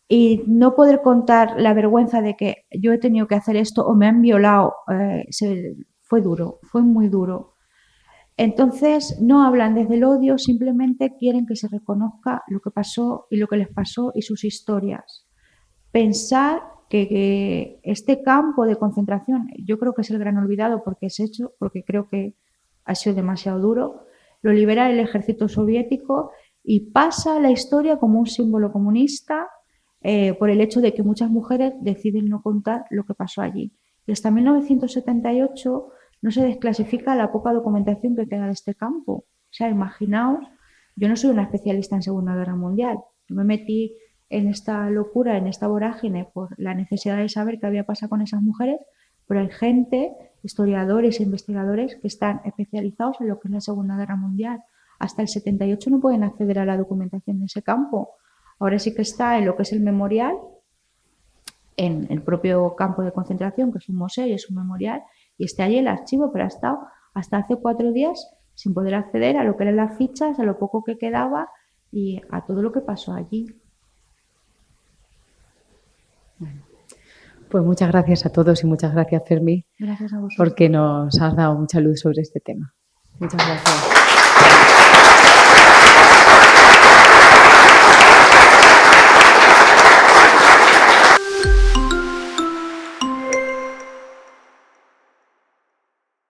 S2: y no poder contar la vergüenza de que yo he tenido que hacer esto o me han violado, fue duro, fue muy duro. Entonces no hablan desde el odio, simplemente quieren que se reconozca lo que pasó y lo que les pasó y sus historias. Pensar que este campo de concentración, yo creo que es el gran olvidado porque es hecho, porque creo que ha sido demasiado duro, lo libera el ejército soviético y pasa a la historia como un símbolo comunista por el hecho de que muchas mujeres deciden no contar lo que pasó allí. Y hasta 1978 no se desclasifica la poca documentación que queda de este campo. O sea, imaginaos, yo no soy una especialista en Segunda Guerra Mundial, yo me metí en esta locura, en esta vorágine, por la necesidad de saber qué había pasado con esas mujeres, pero hay gente, historiadores e investigadores que están especializados en lo que es la Segunda Guerra Mundial. Hasta el 78 no pueden acceder a la documentación de ese campo. Ahora sí que está en lo que es el memorial, en el propio campo de concentración, que es un museo y es un memorial, y está allí el archivo, pero ha estado hasta hace 4 días sin poder acceder a lo que eran las fichas, a lo poco que quedaba y a todo lo que pasó allí.
S1: Bueno, pues muchas gracias a todos y muchas gracias, Fermi,
S2: Gracias a vosotros.
S1: porque nos has dado mucha luz sobre este tema. Muchas gracias.